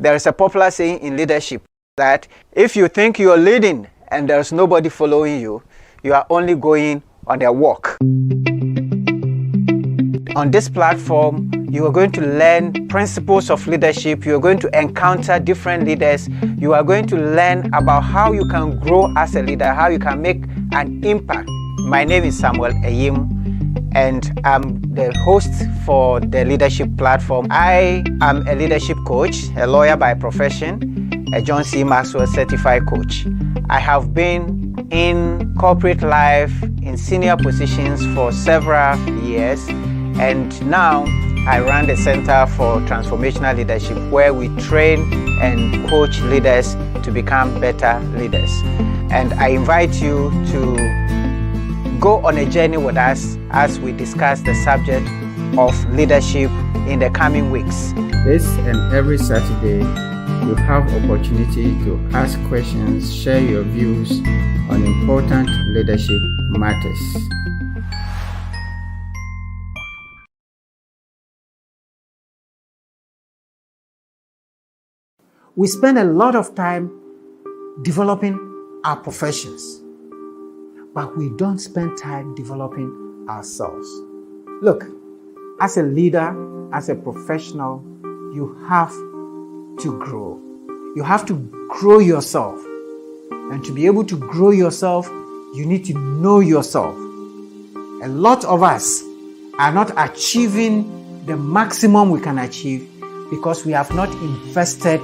There is a popular saying in leadership that if you think you're leading and there's nobody following you, you are only going on a walk. On this platform, you are going to learn principles of leadership. You are going to encounter different leaders. You are going to learn about how you can grow as a leader, how you can make an impact. My name is Samuel Eyim, and I'm the host for the leadership platform. I am a leadership coach, a lawyer by profession, a John C. Maxwell certified coach. I have been in corporate life in senior positions for several years, and now I run the Center for Transformational Leadership, where we train and coach leaders to become better leaders. And I invite you to go on a journey with us as we discuss the subject of leadership in the coming weeks. This and every Saturday, you have opportunity to ask questions, share your views on important leadership matters. We spend a lot of time developing our professions, but we don't spend time developing ourselves. Look, as a leader, as a professional, you have to grow. You have to grow yourself. And to be able to grow yourself, you need to know yourself. A lot of us are not achieving the maximum we can achieve because we have not invested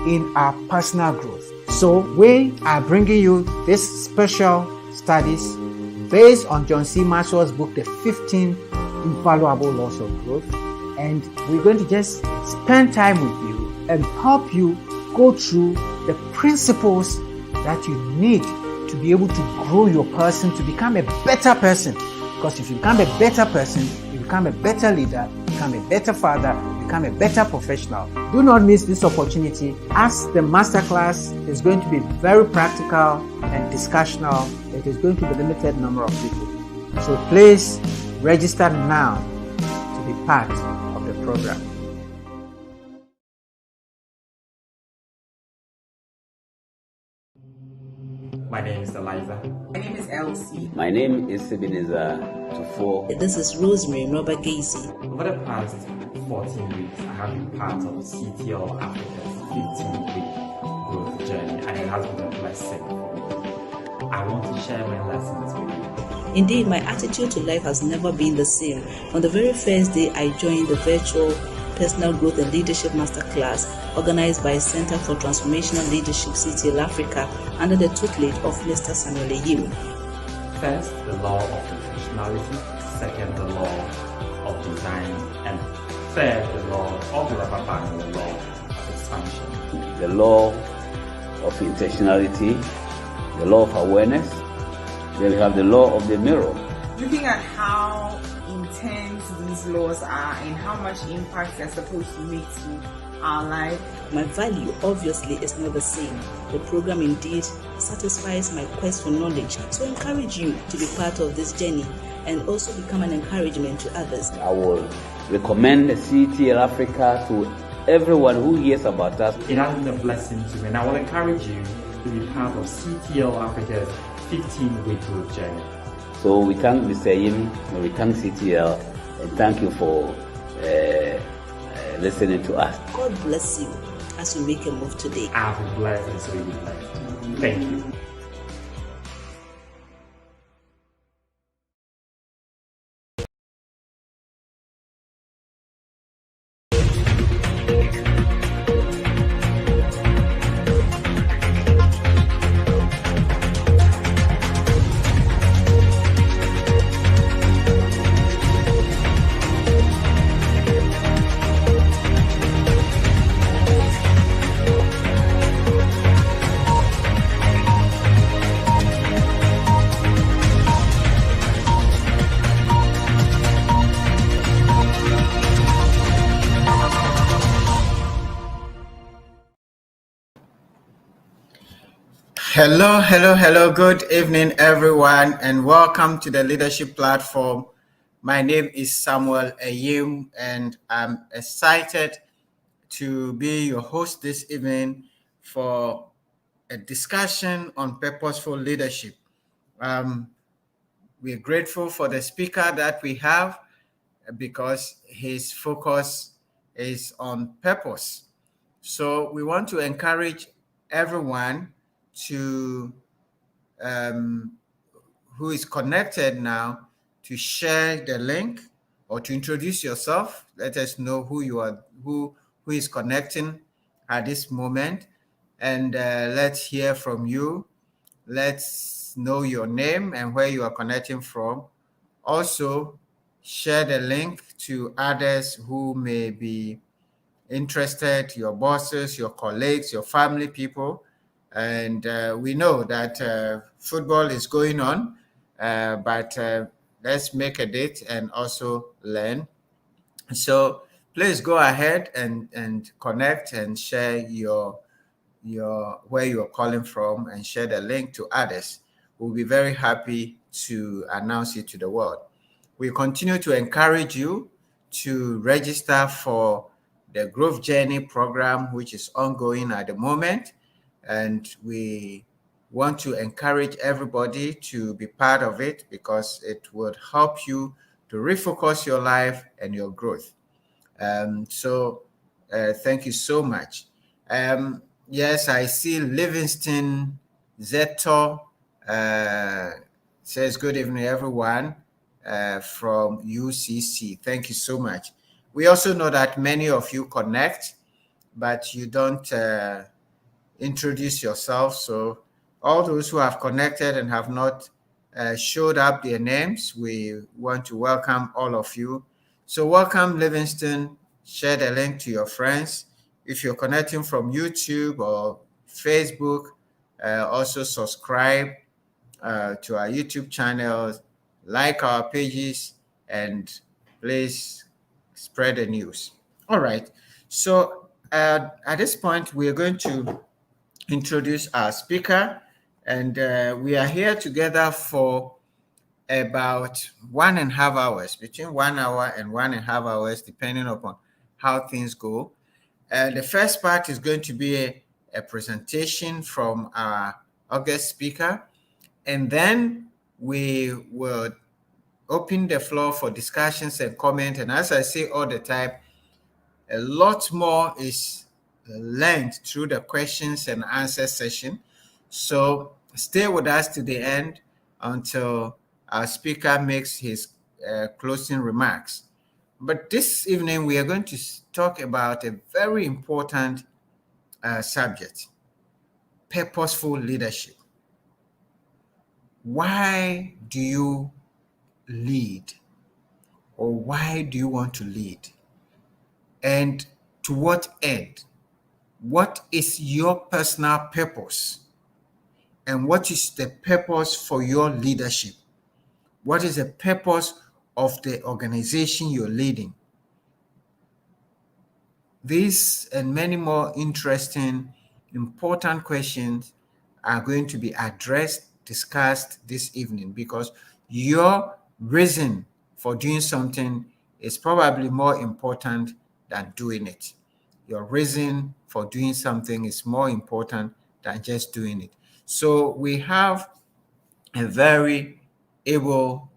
in our personal growth. So we are bringing you this special studies based on John C. Maxwell's book, The 15 Invaluable Laws of Growth. And we're going to just spend time with you and help you go through the principles that you need to be able to grow your person, to become a better person. Because if you become a better person, you become a better leader, become a better father, become a better professional. Do not miss this opportunity, as the masterclass is going to be very practical and discussional. It is going to be a limited number of people. So please register now to be part of the program. My name is Eliza. My name is Elsie. My name is Ebenezer Tufo. This is Rosemary Robert Gacy. Over the past 14 weeks, I have been part of CTL Africa's 15-week growth journey, and it has been a blessing for me. I want to share my lessons with you. Indeed, my attitude to life has never been the same. From the very first day I joined the virtual Personal Growth and Leadership Masterclass organized by Center for Transformational Leadership CTL Africa under the tutelage of Mr. Samuel Eyim. First, the law of intentionality. Second, the law of design. And third, the law of the rubber band, the law of expansion. The law of intentionality, the law of awareness. Then we have the law of the mirror. Looking at how intense these laws are and how much impact they're supposed to make to our life. My value obviously is not the same. The program indeed satisfies my quest for knowledge. So I encourage you to be part of this journey and also become an encouragement to others. I will recommend CTL Africa to everyone who hears about us. It has been a blessing to me, and I will encourage you to be part of CTL Africa's 15-week growth journey. So we thank Mr. Eyim, we thank CTL, and thank you for listening to us. God bless you as you make a move today. I have been blessed, and so you be blessed. Thank you. Hello. Good evening, everyone, and welcome to the Leadership Platform. My name is Samuel Eyim, and I'm excited to be your host this evening for a discussion on purposeful leadership. We're grateful for the speaker that we have because his focus is on purpose. So we want to encourage everyone to who is connected now to share the link or to introduce yourself. Let us know who you are, who is connecting at this moment, and let's hear from you. Let's know your name and where you are connecting from. Also, share the link to others who may be interested, your bosses, your colleagues, your family people. And we know that football is going on, but let's make a date and also learn. So please go ahead and connect and share your where you're calling from and share the link to others. We'll be very happy to announce it to the world. We continue to encourage you to register for the Growth Journey program, which is ongoing at the moment. And we want to encourage everybody to be part of it because it would help you to refocus your life and your growth. So thank you so much. Yes, I see Livingston Zeto says, good evening, everyone, from UCC. Thank you so much. We also know that many of you connect, but you don't introduce yourself. So all those who have connected and have not showed up their names, we want to welcome all of you. So welcome, Livingston. Share the link to your friends. If you're connecting from YouTube or Facebook, also subscribe to our YouTube channels, like our pages, and please spread the news. All right. So at this point, we are going to introduce our speaker, and we are here together for about 1.5 hours, between 1 hour and 1.5 hours, depending upon how things go. The first part is going to be a presentation from our August speaker, and then we will open the floor for discussions and comment. And as I say all the time, a lot more is learned through the questions and answer session. So stay with us to the end until our speaker makes his closing remarks. But this evening, we are going to talk about a very important subject, purposeful leadership. Why do you lead? Or why do you want to lead? And to what end? What is your personal purpose? And what is the purpose for your leadership? What is the purpose of the organization you're leading? These and many more interesting, important questions are going to be addressed, discussed this evening, because your reason for doing something is probably more important than doing it. Your reason for doing something is more important than just doing it. So we have a very able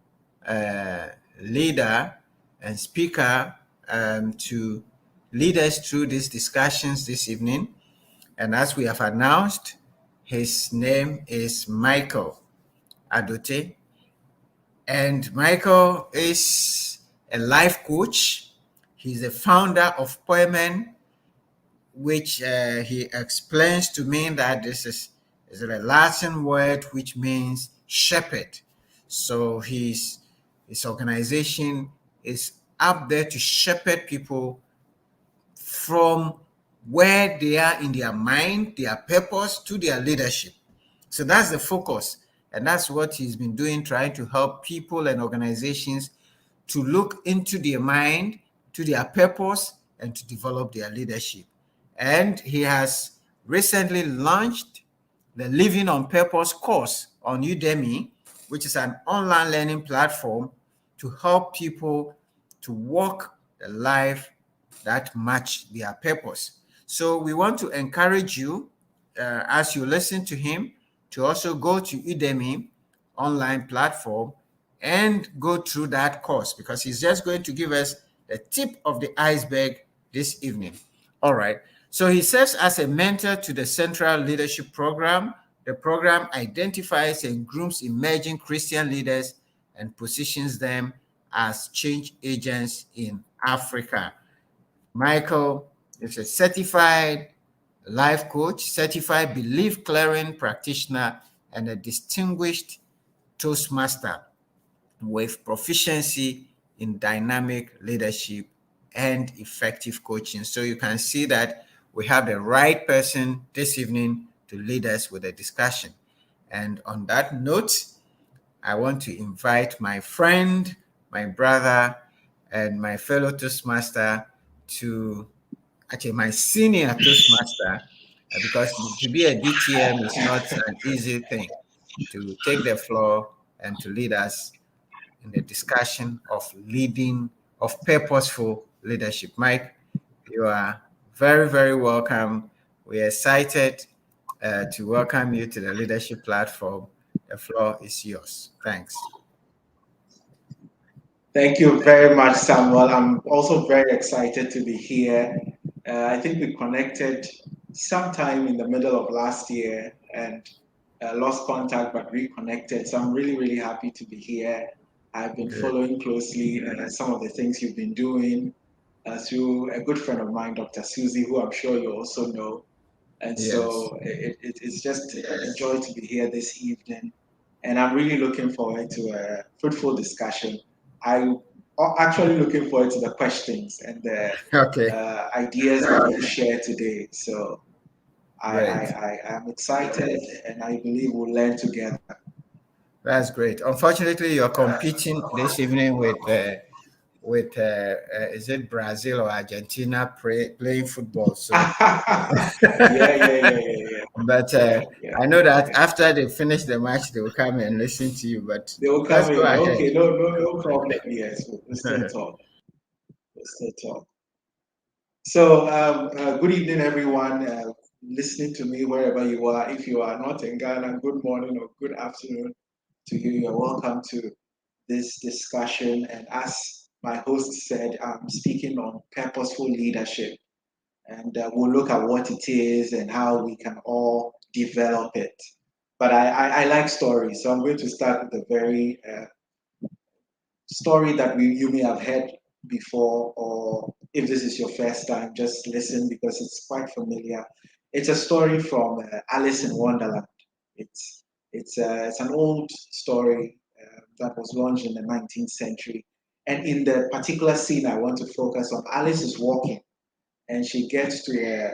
leader and speaker to lead us through these discussions this evening. And as we have announced, his name is Michael Adote. And Michael is a life coach. He's the founder of Poemen, which he explains to me that this is a Latin word which means shepherd. So his organization is up there to shepherd people from where they are in their mind, their purpose, to their leadership. So that's the focus. And that's what he's been doing, trying to help people and organizations to look into their mind, to their purpose, and to develop their leadership. And he has recently launched the Living on Purpose course on Udemy, which is an online learning platform to help people to walk the life that match their purpose. So we want to encourage you, as you listen to him, to also go to Udemy online platform and go through that course, because he's just going to give us the tip of the iceberg this evening. All right. So he serves as a mentor to the Central Leadership Program. The program identifies and grooms emerging Christian leaders and positions them as change agents in Africa. Michael is a certified life coach, certified belief clearing practitioner, and a distinguished Toastmaster with proficiency in dynamic leadership and effective coaching. So you can see that we have the right person this evening to lead us with a discussion. And on that note, I want to invite my friend, my brother, and my fellow Toastmaster to, actually my senior Toastmaster, because to be a DTM is not an easy thing, to take the floor and to lead us in the discussion of purposeful leadership. Mike, you are very, very welcome. We're excited to welcome you to the leadership platform. The floor is yours. Thanks. Thank you very much, Samuel. I'm also very excited to be here. I think we connected sometime in the middle of last year and lost contact but reconnected. So I'm really, really happy to be here. I've been following closely some of the things you've been doing through a good friend of mine, Dr. Susie, who I'm sure you also know. And Yes. so it's just a joy to be here this evening. And I'm really looking forward to a fruitful discussion. I'm actually looking forward to the questions and the ideas that we share today. So I am excited, and I believe we'll learn together. That's great. Unfortunately, you're competing this evening with is it Brazil or Argentina playing football? So yeah. But I know that after they finish the match, they will come and listen to you. But they will let's come go in. ahead. Okay, no problem. Yes, we'll still talk. We'll still talk. So, good evening, everyone listening to me wherever you are. If you are not in Ghana, good morning or good afternoon to you. You're welcome to this discussion. And as my host said, I'm speaking on purposeful leadership. And we'll look at what it is and how we can all develop it. But I like stories, so I'm going to start with a very story that you may have heard before, or if this is your first time, just listen because it's quite familiar. It's a story from Alice in Wonderland. It's an old story that was launched in the 19th century. And in the particular scene I want to focus on, Alice is walking and she gets to a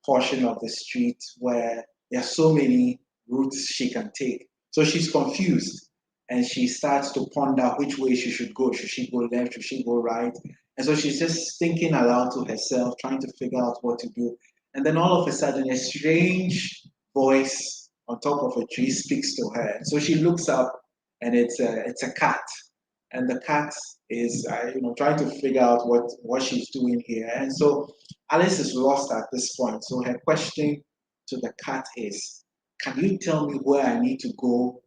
portion of the street where there are so many routes she can take. So she's confused and she starts to ponder which way she should go. Should she go left? Should she go right? And so she's just thinking aloud to herself, trying to figure out what to do. And then all of a sudden, a strange voice on top of a tree speaks to her. And so she looks up, and it's a cat, and the cat is trying to figure out what she's doing here. And so Alice is lost at this point. So her question to the cat is, "Can you tell me where I need to go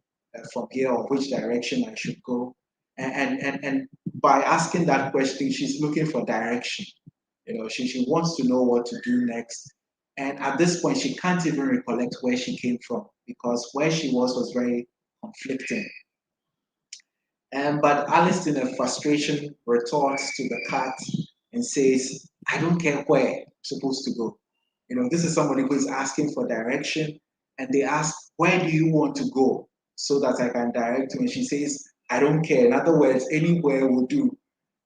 from here, or which direction I should go?" And by asking that question, she's looking for direction. She wants to know what to do next. And at this point, she can't even recollect where she came from because where she was very conflicting. But Alice, in her frustration, retorts to the cat and says, "I don't care where I'm supposed to go." This is somebody who is asking for direction, and they ask, "Where do you want to go so that I can direct you?" And she says, "I don't care." In other words, anywhere will do.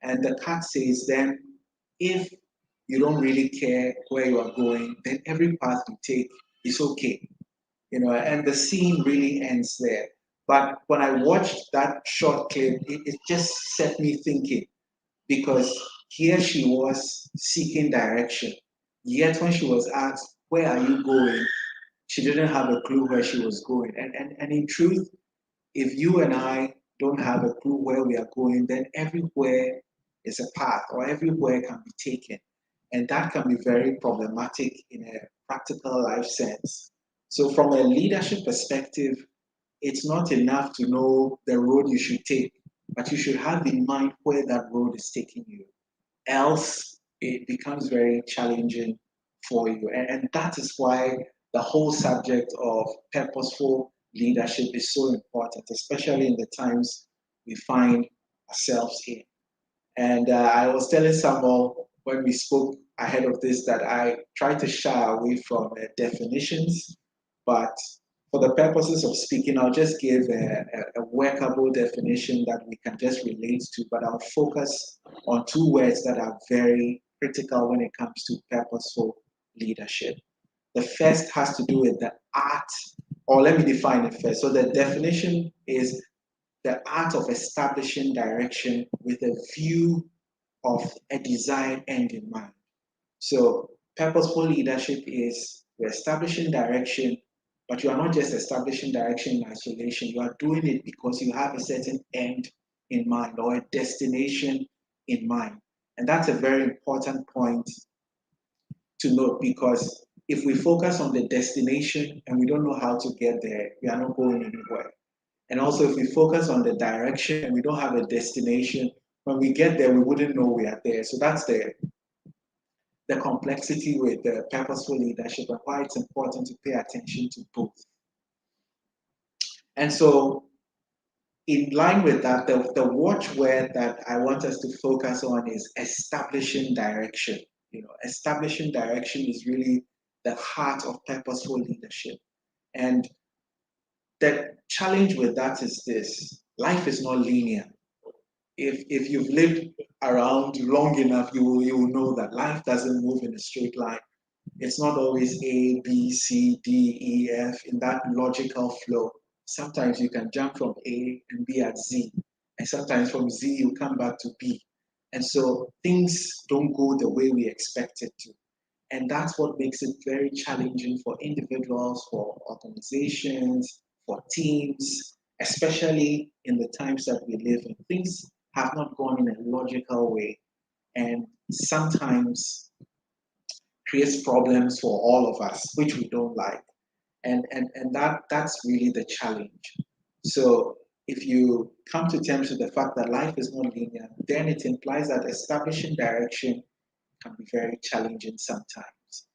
And the cat says, "Then, if you don't really care where you are going, then every path you take is okay." And the scene really ends there. But when I watched that short clip, it just set me thinking because here she was seeking direction. Yet when she was asked, "Where are you going?" she didn't have a clue where she was going. And in truth, if you and I don't have a clue where we are going, then everywhere is a path or everywhere can be taken. And that can be very problematic in a practical life sense. So, from a leadership perspective, it's not enough to know the road you should take, but you should have in mind where that road is taking you. Else, it becomes very challenging for you. And that is why the whole subject of purposeful leadership is so important, especially in the times we find ourselves in. And I was telling someone when we spoke ahead of this that I try to shy away from definitions, but for the purposes of speaking, I'll just give a workable definition that we can just relate to, but I'll focus on two words that are very critical when it comes to purposeful leadership. The first has to do with the art, or let me define it first. So the definition is the art of establishing direction with a view of a desired end in mind. So, purposeful leadership is you're establishing direction, but you are not just establishing direction in isolation. You are doing it because you have a certain end in mind or a destination in mind. And that's a very important point to note, because if we focus on the destination and we don't know how to get there, we are not going anywhere. And also, if we focus on the direction and we don't have a destination, when we get there, we wouldn't know we are there. So that's the complexity with the purposeful leadership and why it's important to pay attention to both. And so, in line with that, the watchword that I want us to focus on is establishing direction. You know, establishing direction is really the heart of purposeful leadership. And the challenge with that is this: life is not linear. If you've lived around long enough, you will know that life doesn't move in a straight line. It's not always A, B, C, D, E, F in that logical flow. Sometimes you can jump from A and be at Z, and sometimes from Z you come back to B. And so things don't go the way we expect it to. And that's what makes it very challenging for individuals, for organizations, for teams, especially in the times that we live in. Things have not gone in a logical way, and sometimes creates problems for all of us, which we don't like. And that's really the challenge. So if you come to terms with the fact that life is not linear, then it implies that establishing direction can be very challenging sometimes.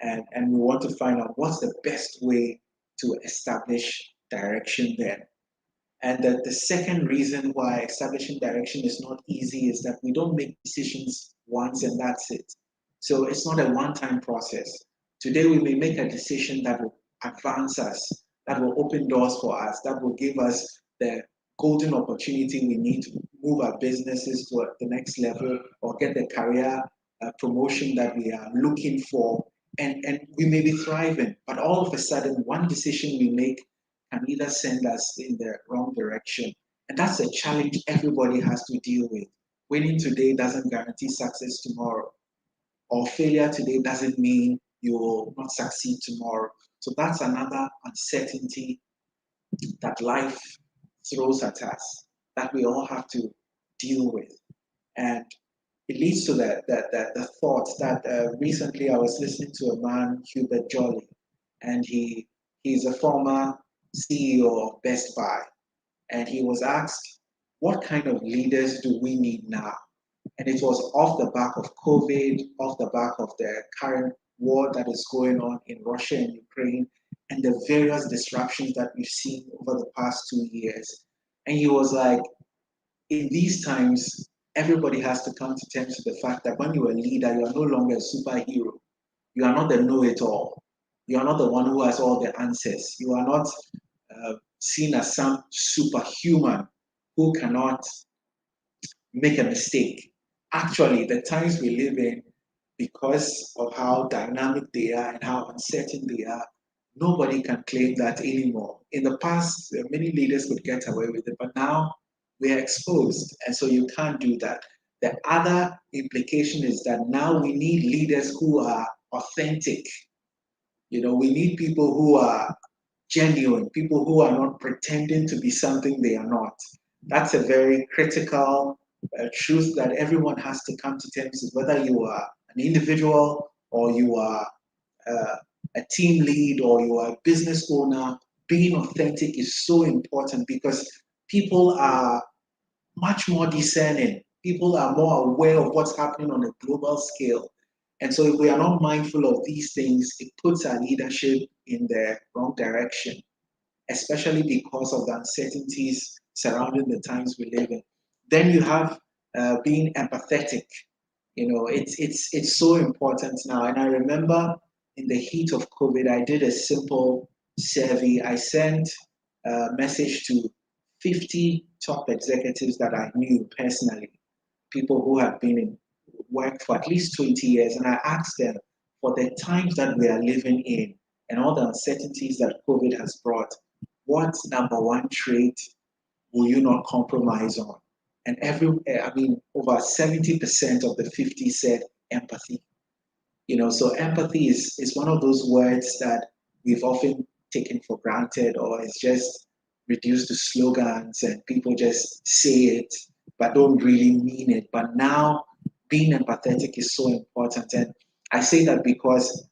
And we want to find out what's the best way to establish direction then. And the second reason why establishing direction is not easy is that we don't make decisions once and that's it. So it's not a one-time process. Today we may make a decision that will advance us, that will open doors for us, that will give us the golden opportunity we need to move our businesses to the next level or get the career promotion that we are looking for. And we may be thriving, but all of a sudden, one decision we make can either send us in the wrong direction. And that's a challenge everybody has to deal with. Winning today doesn't guarantee success tomorrow, or failure today doesn't mean you will not succeed tomorrow. So that's another uncertainty that life throws at us that we all have to deal with. And it leads to the thought that recently I was listening to a man, Hubert Jolly, and he's a former CEO of Best Buy. And he was asked, what kind of leaders do we need now? And it was off the back of COVID, off the back of the current war that is going on in Russia and Ukraine, and the various disruptions that we've seen over the past 2 years. And he was like, in these times, everybody has to come to terms with the fact that when you're a leader, you are no longer a superhero. You are not the know-it-all. You are not the one who has all the answers. You are not seen as some superhuman who cannot make a mistake. Actually, the times we live in, because of how dynamic they are and how uncertain they are, nobody can claim that anymore. In the past, many leaders could get away with it, but now we are exposed, and so you can't do that. The other implication is that now we need leaders who are authentic. You know, we need people who are genuine, people who are not pretending to be something they are not. That's a very critical truth that everyone has to come to terms with, whether you are an individual, or you are a team lead, or you are a business owner, being authentic is so important because people are much more discerning. People are more aware of what's happening on a global scale. And so if we are not mindful of these things, it puts our leadership in the wrong direction, especially because of the uncertainties surrounding the times we live in. Then you have being empathetic. It's so important now. And I remember in the heat of COVID, I did a simple survey. I sent a message to 50 top executives that I knew personally, people who have been in work for at least 20 years, and I asked them, for the times that we are living in and all the uncertainties that COVID has brought, what number one trait will you not compromise on? And over 70% of the 50 said empathy. So empathy is one of those words that we've often taken for granted, or it's just reduced to slogans and people just say it but don't really mean it. But now being empathetic is so important. And I say that because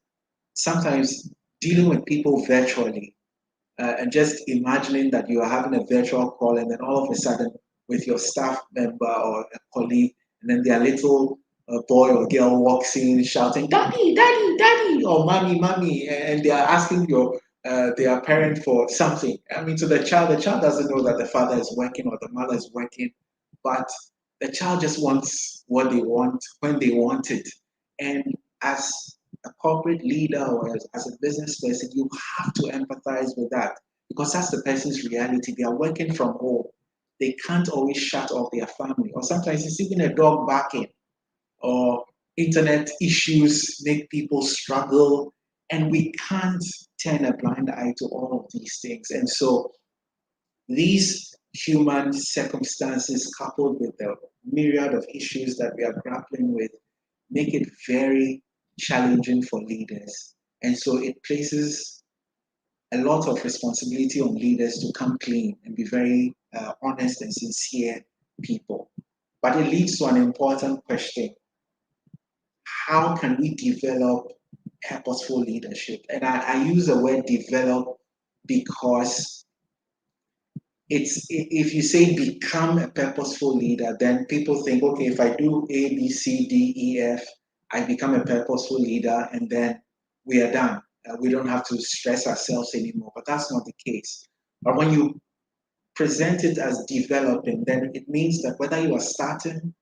sometimes dealing with people virtually, and just imagining that you are having a virtual call, and then all of a sudden with your staff member or a colleague, and then their little boy or girl walks in shouting, "Daddy, daddy, daddy," or "Mommy, mommy," and they are asking their parent for something. To the child doesn't know that the father is working or the mother is working, but the child just wants what they want when they want it. And as a corporate leader or as a business person, you have to empathize with that because that's the person's reality. They are working from home. They can't always shut off their family. Or sometimes it's even a dog barking, or internet issues make people struggle. And we can't turn a blind eye to all of these things. And so these human circumstances, coupled with the myriad of issues that we are grappling with, make it very challenging for leaders. And so it places a lot of responsibility on leaders to come clean and be very honest and sincere people. But it leads to an important question. How can we develop purposeful leadership? And I use the word develop because if you say become a purposeful leader, then people think, okay, if I do A, B, C, D, E, F, I become a purposeful leader, and then we are done. We don't have to stress ourselves anymore. But that's not the case. But when you present it as developing, then it means that whether you are starting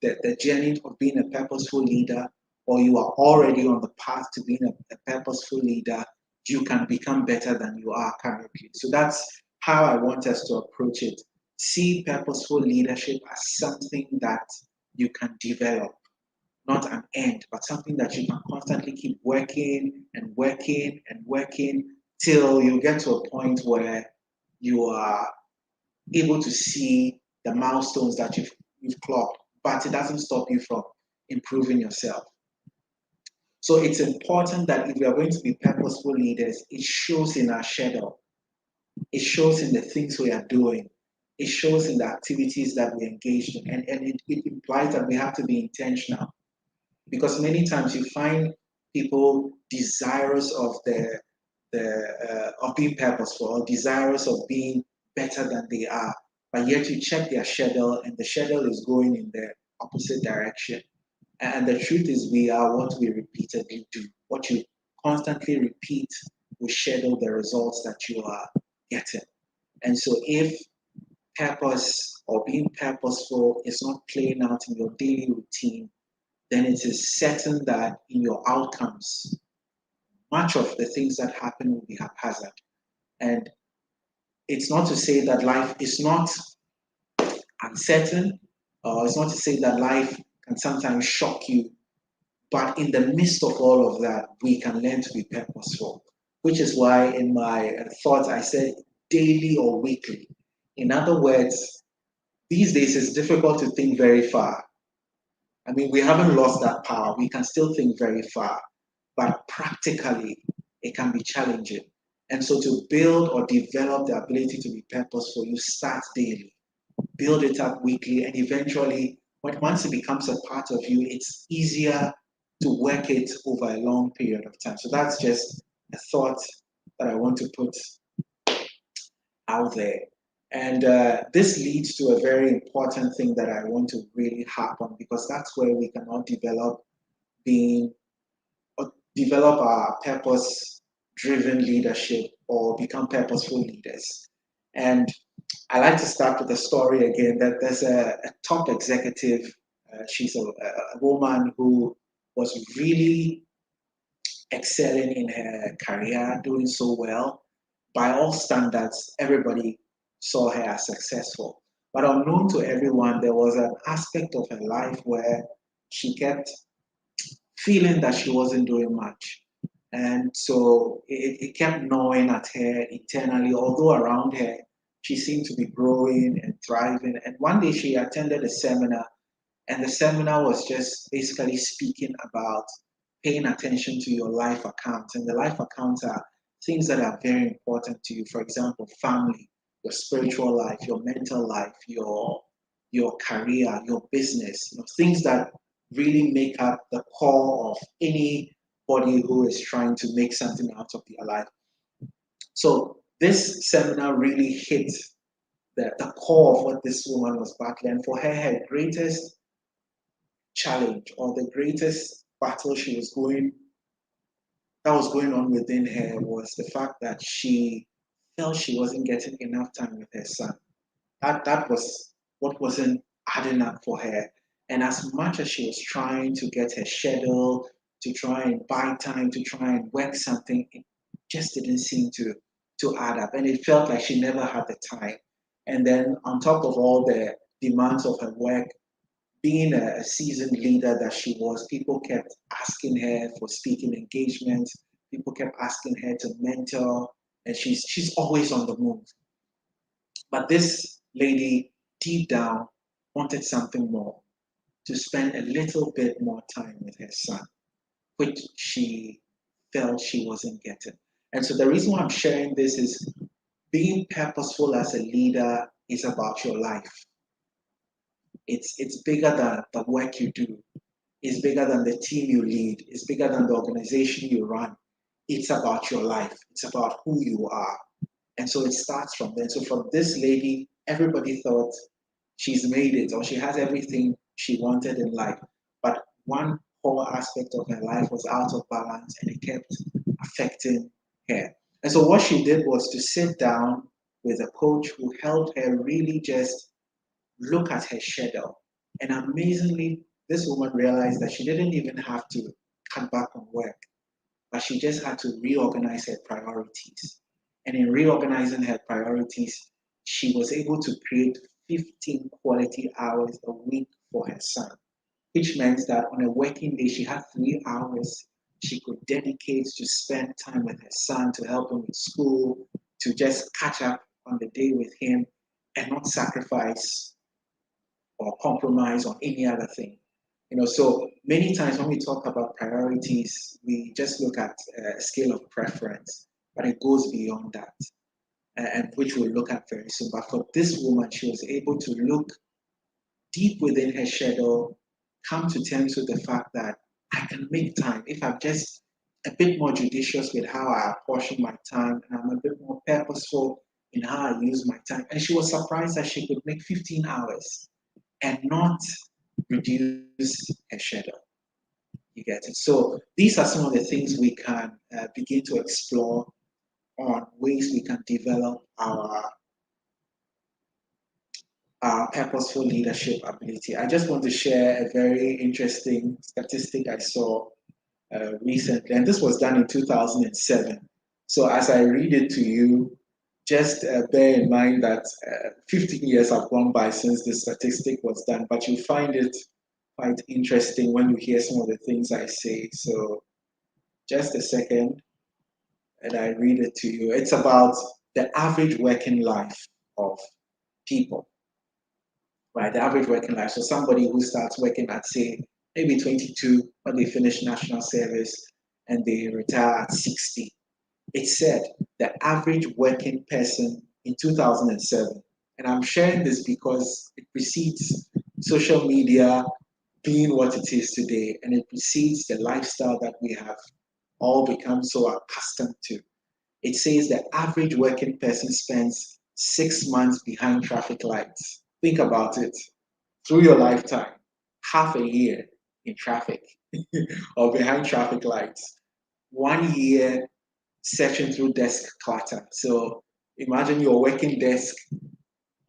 the journey of being a purposeful leader, or you are already on the path to being a purposeful leader, you can become better than you are currently. So that's how I want us to approach it. See purposeful leadership as something that you can develop, not an end, but something that you can constantly keep working and working and working till you get to a point where you are able to see the milestones that you've clocked, but it doesn't stop you from improving yourself. So it's important that if we are going to be purposeful leaders, it shows in our schedule. It shows in the things we are doing. It shows in the activities that we engage in. And it implies that we have to be intentional. Because many times you find people desirous of of being purposeful, or desirous of being better than they are, but yet you check their schedule and the schedule is going in the opposite direction. And the truth is, we are what we repeatedly do. What you constantly repeat will schedule the results that you are getting. And so if purpose or being purposeful is not playing out in your daily routine, then it is certain that in your outcomes, much of the things that happen will be haphazard. And it's not to say that life is not uncertain, or it's not to say that life can sometimes shock you, but in the midst of all of that, we can learn to be purposeful, which is why in my thoughts I said daily or weekly. In other words, these days it's difficult to think very far. We haven't lost that power. We can still think very far, but practically it can be challenging. And so to build or develop the ability to be purposeful, you start daily, build it up weekly, and eventually But once it becomes a part of you, it's easier to work it over a long period of time. So that's just a thought that I want to put out there. And this leads to a very important thing that I want to really harp on, because that's where we can all develop our purpose-driven leadership or become purposeful leaders. And I like to start with a story again, that there's a top executive. She's a woman who was really excelling in her career, doing so well. By all standards, everybody saw her as successful. But unknown to everyone, there was an aspect of her life where she kept feeling that she wasn't doing much. And so it kept gnawing at her internally, although around her, she seemed to be growing and thriving. And one day she attended a seminar, and the seminar was just basically speaking about paying attention to your life accounts. And the life accounts are things that are very important to you. For example, family, your spiritual life, your mental life, your career, your business, things that really make up the core of anybody who is trying to make something out of their life. So this seminar really hit the core of what this woman was battling. And for her greatest challenge, or the greatest battle that was going on within her, was the fact that she felt she wasn't getting enough time with her son. That was what wasn't adding up for her. And as much as she was trying to get her schedule, to try and buy time, to try and work something, it just didn't seem to add up. And it felt like she never had the time. And then on top of all the demands of her work, being a seasoned leader that she was, people kept asking her for speaking engagements. People kept asking her to mentor, and she's always on the move. But this lady, deep down, wanted something more, to spend a little bit more time with her son, which she felt she wasn't getting. And so the reason why I'm sharing this is, being purposeful as a leader is about your life. It's bigger than the work you do. It's bigger than the team you lead. It's bigger than the organization you run. It's about your life. It's about who you are. And so it starts from there. So for this lady, everybody thought she's made it, or she has everything she wanted in life. But one core aspect of her life was out of balance, and it kept affecting her. And so what she did was to sit down with a coach who helped her really just look at her schedule. And amazingly, this woman realized that she didn't even have to cut back on work, but she just had to reorganize her priorities. And in reorganizing her priorities, she was able to create 15 quality hours a week for her son, which meant that on a working day, she had 3 hours she could dedicate to spend time with her son, to help him with school, to just catch up on the day with him, and not sacrifice or compromise on any other thing. So many times when we talk about priorities, we just look at a scale of preference, but it goes beyond that, and which we'll look at very soon. But for this woman, she was able to look deep within her schedule, come to terms with the fact that I can make time if I'm just a bit more judicious with how I apportion my time, and I'm a bit more purposeful in how I use my time. And she was surprised that she could make 15 hours and not reduce her schedule. You get it? So these are some of the things we can begin to explore on ways we can develop our purposeful leadership ability. I just want to share a very interesting statistic I saw recently, and this was done in 2007. So as I read it to you, just bear in mind that 15 years have gone by since the statistic was done, but you find it quite interesting when you hear some of the things I say. So just a second, and I read it to you. It's about the average working life of people, right? The average working life. So somebody who starts working at, say, maybe 22 when they finish national service and they retire at 60. It said the average working person in 2007, and I'm sharing this because it precedes social media being what it is today, and it precedes the lifestyle that we have all become so accustomed to. It says the average working person spends 6 months behind traffic lights. Think about it. Through your lifetime, half a year in traffic or behind traffic lights, 1 year searching through desk clutter. So imagine your working desk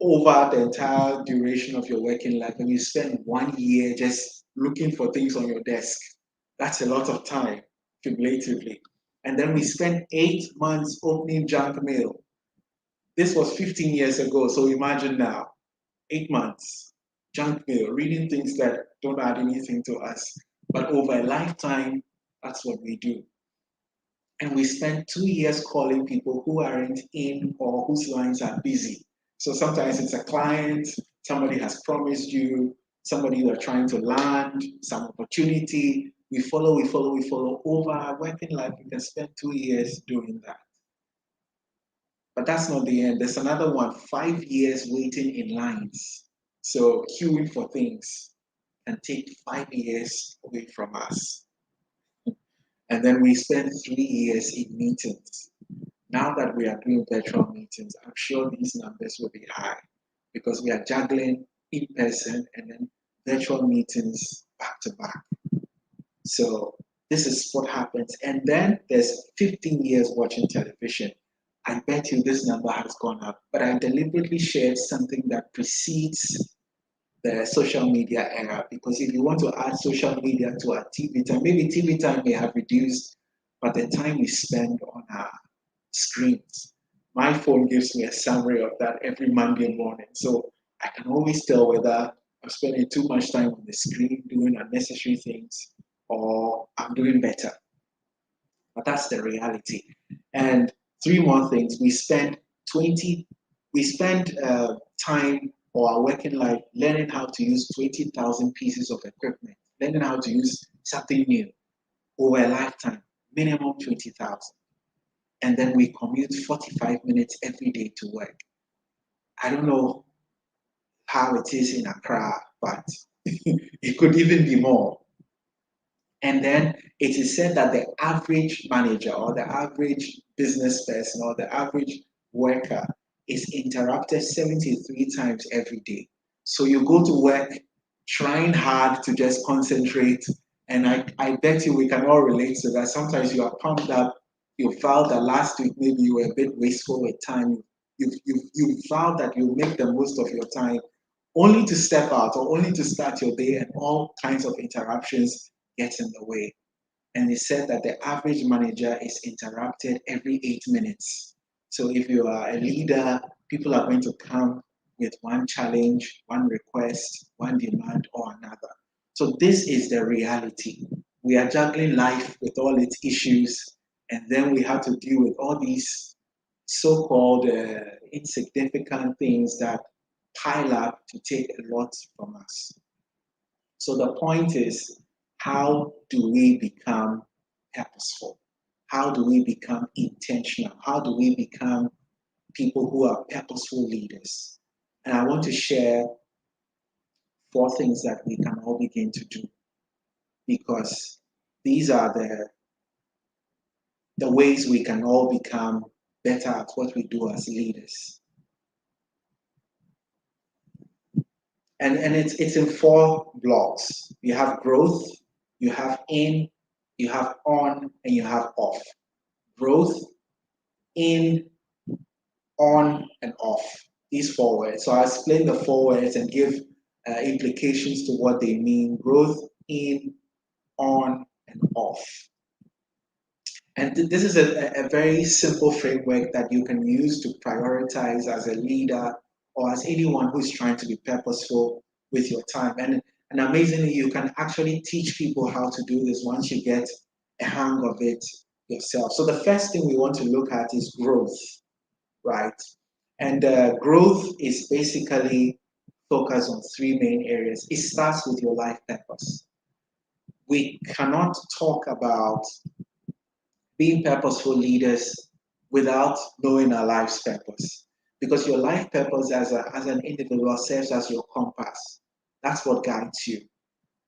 over the entire duration of your working life, and you spend 1 year just looking for things on your desk. That's a lot of time, cumulatively. And then we spent 8 months opening junk mail. This was 15 years ago, so imagine now, 8 months, junk mail, reading things that don't add anything to us. But over a lifetime, that's what we do. And we spend 2 years calling people who aren't in or whose lines are busy. So sometimes it's a client, somebody has promised you, somebody you are trying to land, some opportunity. We follow, we follow, we follow. Over our working life, we can spend 2 years doing that. But that's not the end. There's another one, 5 years waiting in lines. So queuing for things can take 5 years away from us. And then we spend 3 years in meetings. Now that we are doing virtual meetings, I'm sure these numbers will be high because we are juggling in person and then virtual meetings back to back. So this is what happens. And then there's 15 years watching television. I bet you this number has gone up, but I deliberately shared something that precedes the social media era, because if you want to add social media to our TV time, maybe TV time may have reduced, but the time we spend on our screens. My phone gives me a summary of that every Monday morning. So I can always tell whether I'm spending too much time on the screen doing unnecessary things or I'm doing better. But that's the reality. And three more things. We spend time or our working life learning how to use 20,000 pieces of equipment, learning how to use something new over a lifetime, minimum 20,000. And then we commute 45 minutes every day to work. I don't know how it is in Accra, but it could even be more. And then it is said that the average manager or the average business person or the average worker is interrupted 73 times every day. So you go to work trying hard to just concentrate. And I bet you we can all relate to that. Sometimes you are pumped up. You felt that last week maybe you were a bit wasteful with time. You vowed that you'll make the most of your time, only to step out or only to start your day, and all kinds of interruptions get in the way. And it said that the average manager is interrupted every 8 minutes. So if you are a leader, people are going to come with one challenge, one request, one demand, or another. So this is the reality. We are juggling life with all its issues, and then we have to deal with all these so-called insignificant things that pile up to take a lot from us. So the point is, how do we become purposeful? How do we become intentional? How do we become people who are purposeful leaders? And I want to share 4 things that we can all begin to do, because these are the ways we can all become better at what we do as leaders. And it's in 4 blocks. You have growth, you have in, you have on, and you have off. Growth, in, on, and off. These 4 words. So I'll explain the 4 words and give implications to what they mean. Growth, in, on, and off. And this is a very simple framework that you can use to prioritize as a leader or as anyone who's trying to be purposeful with your time. And amazingly, you can actually teach people how to do this once you get a hang of it yourself. So the first thing we want to look at is growth, right? And growth is basically focused on 3 main areas. It starts with your life purpose. We cannot talk about being purposeful leaders without knowing our life's purpose. Because your life purpose as an individual serves as your compass. That's what guides you.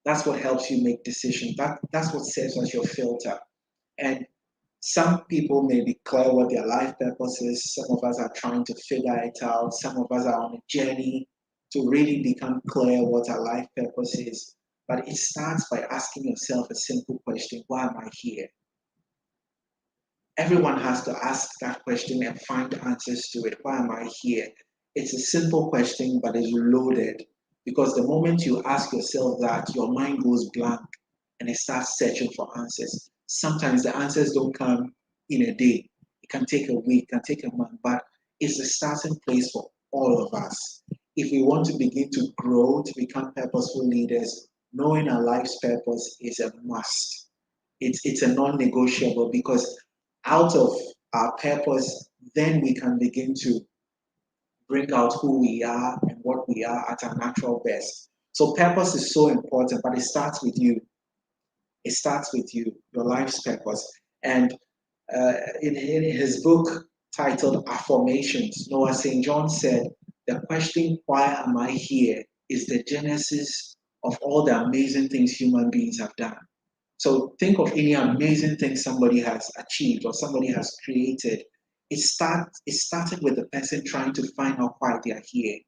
That's what helps you make decisions. That's what serves as your filter. And some people may be clear what their life purpose is. Some of us are trying to figure it out. Some of us are on a journey to really become clear what our life purpose is. But it starts by asking yourself a simple question: why am I here? Everyone has to ask that question and find answers to it. Why am I here? It's a simple question, but it's loaded. Because the moment you ask yourself that, your mind goes blank and it starts searching for answers. Sometimes the answers don't come in a day. It can take a week, it can take a month, but it's a starting place for all of us. If we want to begin to grow, to become purposeful leaders, knowing our life's purpose is a must. It's a non-negotiable, because out of our purpose, then we can begin to bring out who we are and what we are at our natural best. So purpose is so important, but it starts with you. It starts with you, your life's purpose. And in his book titled Affirmations, Noah St. John said, the question, why am I here, is the genesis of all the amazing things human beings have done. So think of any amazing thing somebody has achieved or somebody has created. It started with the person trying to find out why they are here.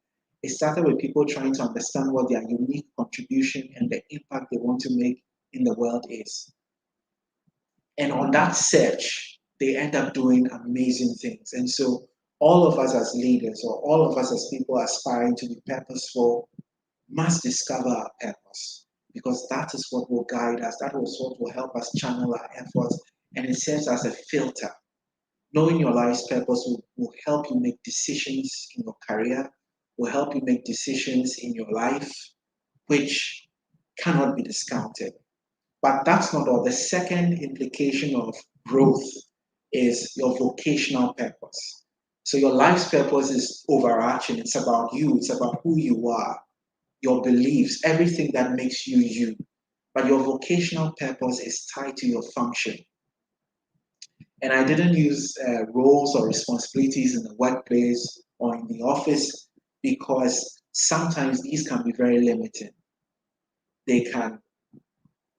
It started with people trying to understand what their unique contribution and the impact they want to make in the world is. And on that search, they end up doing amazing things. And so all of us as leaders, or all of us as people aspiring to be purposeful, must discover our purpose, because that is what will guide us. That is what will help us channel our efforts, and it serves as a filter. Knowing your life's purpose will help you make decisions in your career, will help you make decisions in your life, which cannot be discounted. But that's not all. The second implication of growth is your vocational purpose. So your life's purpose is overarching. It's about you. It's about who you are, your beliefs, everything that makes you you. But your vocational purpose is tied to your function. And I didn't use roles or responsibilities in the workplace or in the office, because sometimes these can be very limiting. They can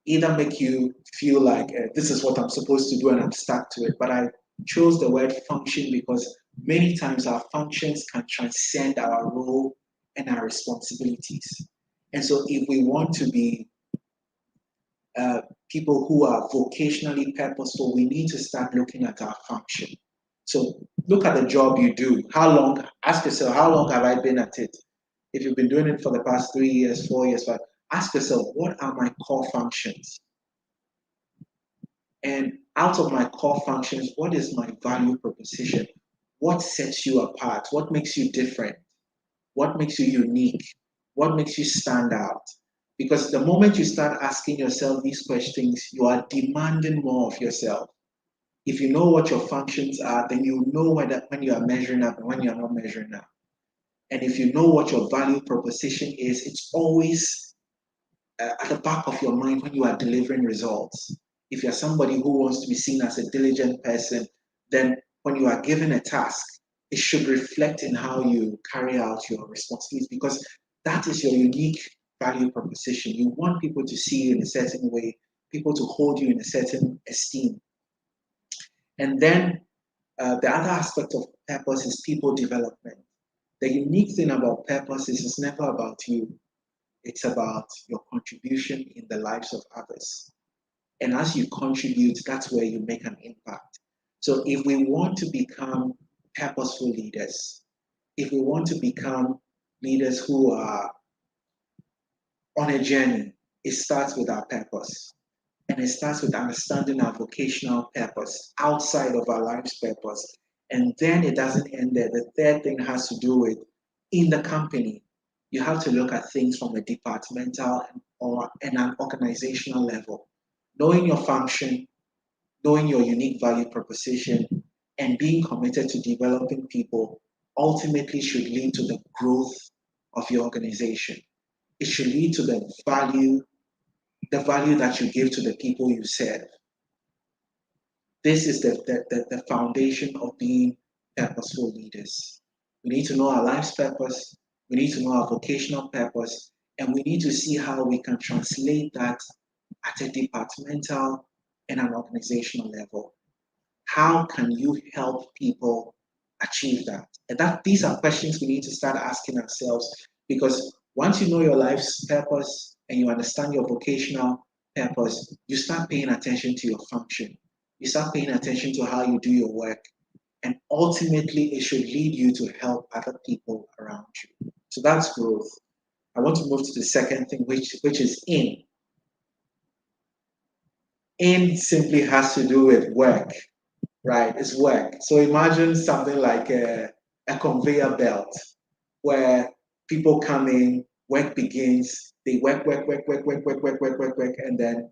either make you feel like this is what I'm supposed to do and I'm stuck to it. But I chose the word function because many times our functions can transcend our role and our responsibilities. And so if we want to be people who are vocationally purposeful, we need to start looking at our function. So look at the job you do. Ask yourself, how long have I been at it? If you've been doing it for the past 3 years, 4 years, 5, ask yourself, what are my core functions? And out of my core functions, what is my value proposition? What sets you apart? What makes you different? What makes you unique? What makes you stand out? Because the moment you start asking yourself these questions, you are demanding more of yourself. If you know what your functions are, then you know when you are measuring up and when you are not measuring up. And if you know what your value proposition is, it's always at the back of your mind when you are delivering results. If you're somebody who wants to be seen as a diligent person, then when you are given a task, it should reflect in how you carry out your responsibilities, because that is your unique value proposition. You want people to see you in a certain way, people to hold you in a certain esteem. And then the other aspect of purpose is people development. The unique thing about purpose is it's never about you. It's about your contribution in the lives of others. And as you contribute, that's where you make an impact. So if we want to become purposeful leaders, if we want to become leaders who are on a journey, it starts with our purpose. And it starts with understanding our vocational purpose outside of our life's purpose. And then it doesn't end there. The third thing has to do with in the company. You have to look at things from a departmental and an organizational level. Knowing your function, knowing your unique value proposition, and being committed to developing people ultimately should lead to the growth of your organization. It should lead to the value that you give to the people you serve. This is the foundation of being purposeful leaders. We need to know our life's purpose. We need to know our vocational purpose. And we need to see how we can translate that at a departmental and an organizational level. How can you help people achieve that? And these are questions we need to start asking ourselves, because once you know your life's purpose and you understand your vocational purpose, you start paying attention to your function. You start paying attention to how you do your work. And ultimately, it should lead you to help other people around you. So that's growth. I want to move to the second thing, which is in. In simply has to do with work, right? It's work. So imagine something like a conveyor belt where people come in, work begins, they work, and then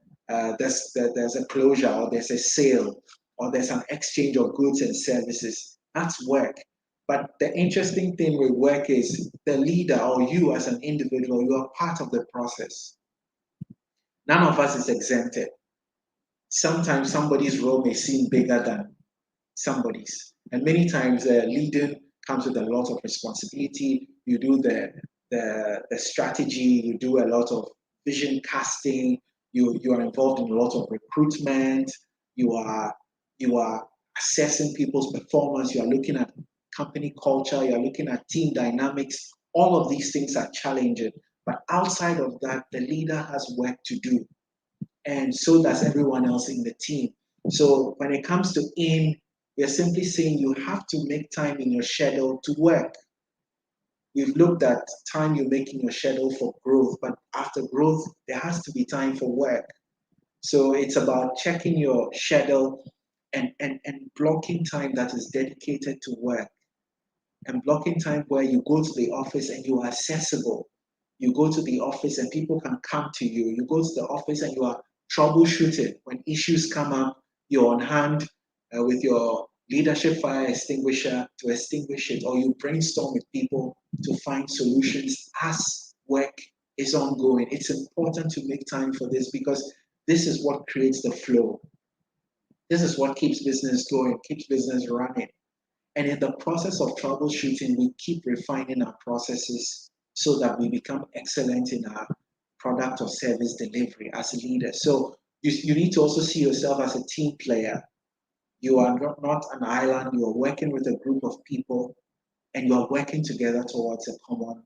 there's a closure, or there's a sale, or there's an exchange of goods and services. That's work. But the interesting thing with work is the leader, or you as an individual, you are part of the process. None of us is exempted. Sometimes somebody's role may seem bigger than somebody's. And many times leading comes with a lot of responsibility. You do the strategy, you do a lot of vision casting, you are involved in a lot of recruitment, you are assessing people's performance, you are looking at company culture, you are looking at team dynamics. All of these things are challenging. But outside of that, the leader has work to do. And so does everyone else in the team. So when it comes to in, we're simply saying you have to make time in your schedule to work. We've looked at time you make in your schedule for growth, but after growth, there has to be time for work. So it's about checking your schedule and blocking time that is dedicated to work, and blocking time where you go to the office and you are accessible. You go to the office and people can come to you. You go to the office and you are troubleshooting. When issues come up, you're on hand with your leadership fire extinguisher to extinguish it, or you brainstorm with people to find solutions as work is ongoing. It's important to make time for this, because this is what creates the flow. This is what keeps business going, keeps business running. And in the process of troubleshooting, we keep refining our processes so that we become excellent in our product or service delivery as leaders. So you need to also see yourself as a team player. You are not an island, you are working with a group of people, and you are working together towards a common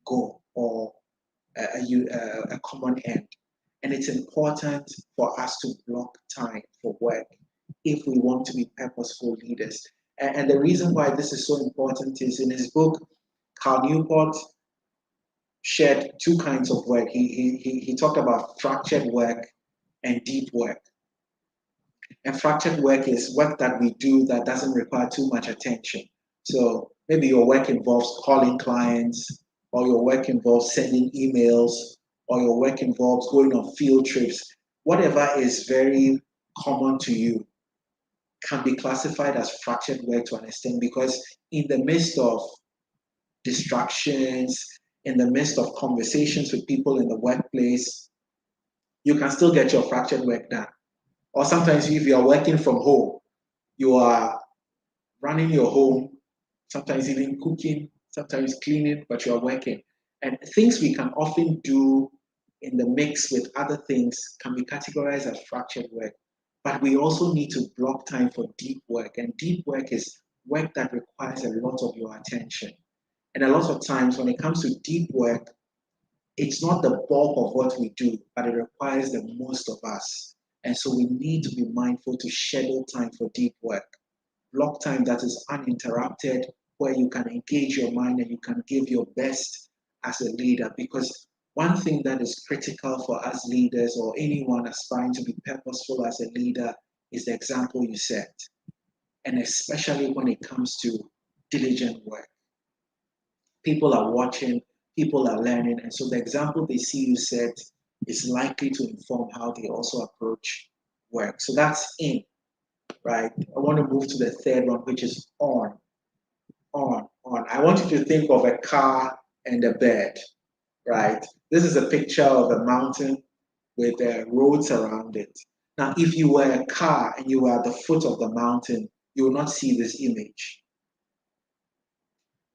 goal, or a common end. And it's important for us to block time for work if we want to be purposeful leaders. And the reason why this is so important is, in his book, Carl Newport shared two kinds of work. He talked about fractured work and deep work. And fractured work is work that we do that doesn't require too much attention. So maybe your work involves calling clients, or your work involves sending emails, or your work involves going on field trips. Whatever is very common to you can be classified as fractured work to an extent, because in the midst of distractions, in the midst of conversations with people in the workplace, you can still get your fractured work done. Or sometimes if you are working from home, you are running your home, sometimes even cooking, sometimes cleaning, but you are working. And things we can often do in the mix with other things can be categorized as fractured work. But we also need to block time for deep work. And deep work is work that requires a lot of your attention. And a lot of times when it comes to deep work, it's not the bulk of what we do, but it requires the most of us. And so we need to be mindful to schedule time for deep work. Block time that is uninterrupted, where you can engage your mind and you can give your best as a leader. Because one thing that is critical for us leaders, or anyone aspiring to be purposeful as a leader, is the example you set. And especially when it comes to diligent work. People are watching, people are learning, and so the example they see you set is likely to inform how they also approach work. So that's in, right? I want to move to the third one, which is on. I want you to think of a car and a bed, right? This is a picture of a mountain with roads around it. Now, if you were a car and you were at the foot of the mountain, you will not see this image.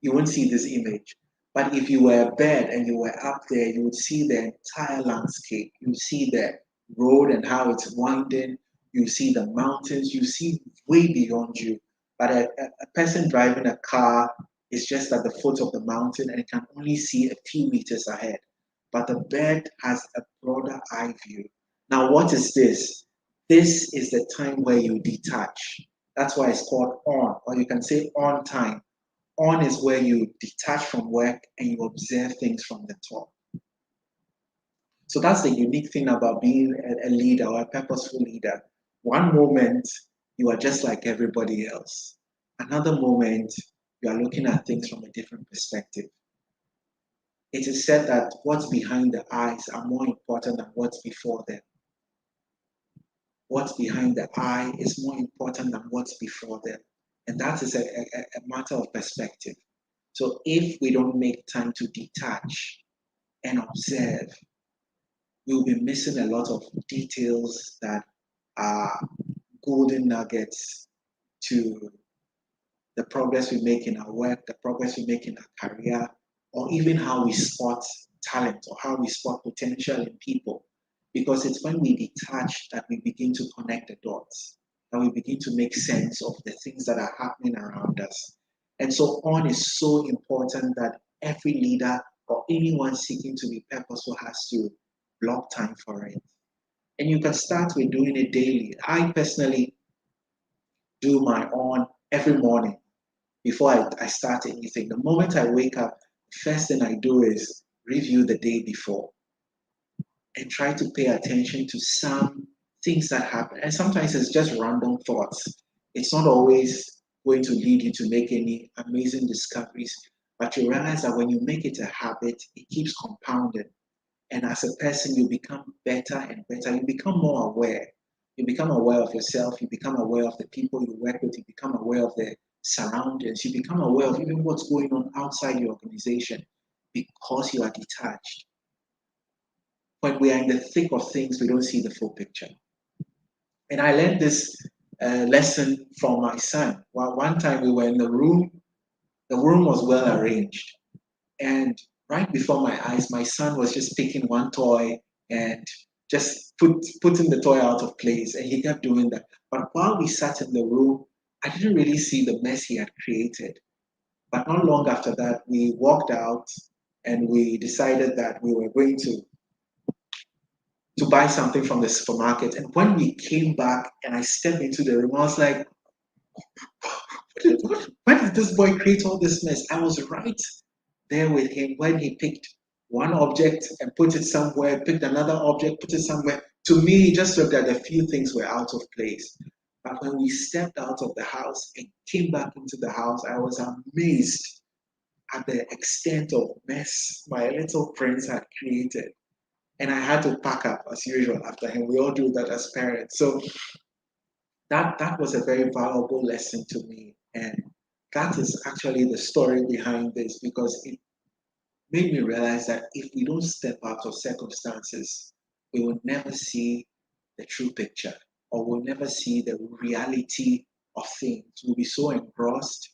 You won't see this image. But if you were a bird and you were up there, you would see the entire landscape. You see the road and how it's winding. You see the mountains. You see way beyond you. But a person driving a car is just at the foot of the mountain and can only see a few meters ahead. But the bird has a broader eye view. Now, what is this? This is the time where you detach. That's why it's called on, or you can say on time. On is where you detach from work and you observe things from the top. So that's the unique thing about being a leader or a purposeful leader. One moment, you are just like everybody else. Another moment, you are looking at things from a different perspective. It is said that what's behind the eyes are more important than what's before them. What's behind the eye is more important than what's before them. And that is a matter of perspective. So if we don't make time to detach and observe, we'll be missing a lot of details that are golden nuggets to the progress we make in our work, the progress we make in our career, or even how we spot talent or how we spot potential in people. Because it's when we detach that we begin to connect the dots, that we begin to make sense of the things that are happening around us. And so on is so important that every leader or anyone seeking to be purposeful has to block time for it. And you can start with doing it daily. I personally do my on every morning before I start anything. The moment I wake up, the first thing I do is review the day before and try to pay attention to some things that happen. And sometimes it's just random thoughts. It's not always going to lead you to make any amazing discoveries, but you realize that when you make it a habit, it keeps compounding. And as a person, you become better and better. You become more aware. You become aware of yourself. You become aware of the people you work with. You become aware of the surroundings. You become aware of even what's going on outside your organization because you are detached. When we are in the thick of things, we don't see the full picture. And I learned this lesson from my son. Well, one time we were in the room was well arranged. And right before my eyes, my son was just picking one toy and just putting the toy out of place. And he kept doing that. But while we sat in the room, I didn't really see the mess he had created. But not long after that, we walked out and we decided that we were going to buy something from the supermarket. And when we came back and I stepped into the room, I was like, why did this boy create all this mess? I was right there with him when he picked one object and put it somewhere, picked another object, put it somewhere. To me, it just looked that a few things were out of place. But when we stepped out of the house and came back into the house, I was amazed at the extent of mess my little prince had created. And I had to pack up as usual after him. We all do that as parents. So that was a very valuable lesson to me. And that is actually the story behind this, because it made me realize that if we don't step out of circumstances, we will never see the true picture, or we'll never see the reality of things. We'll be so engrossed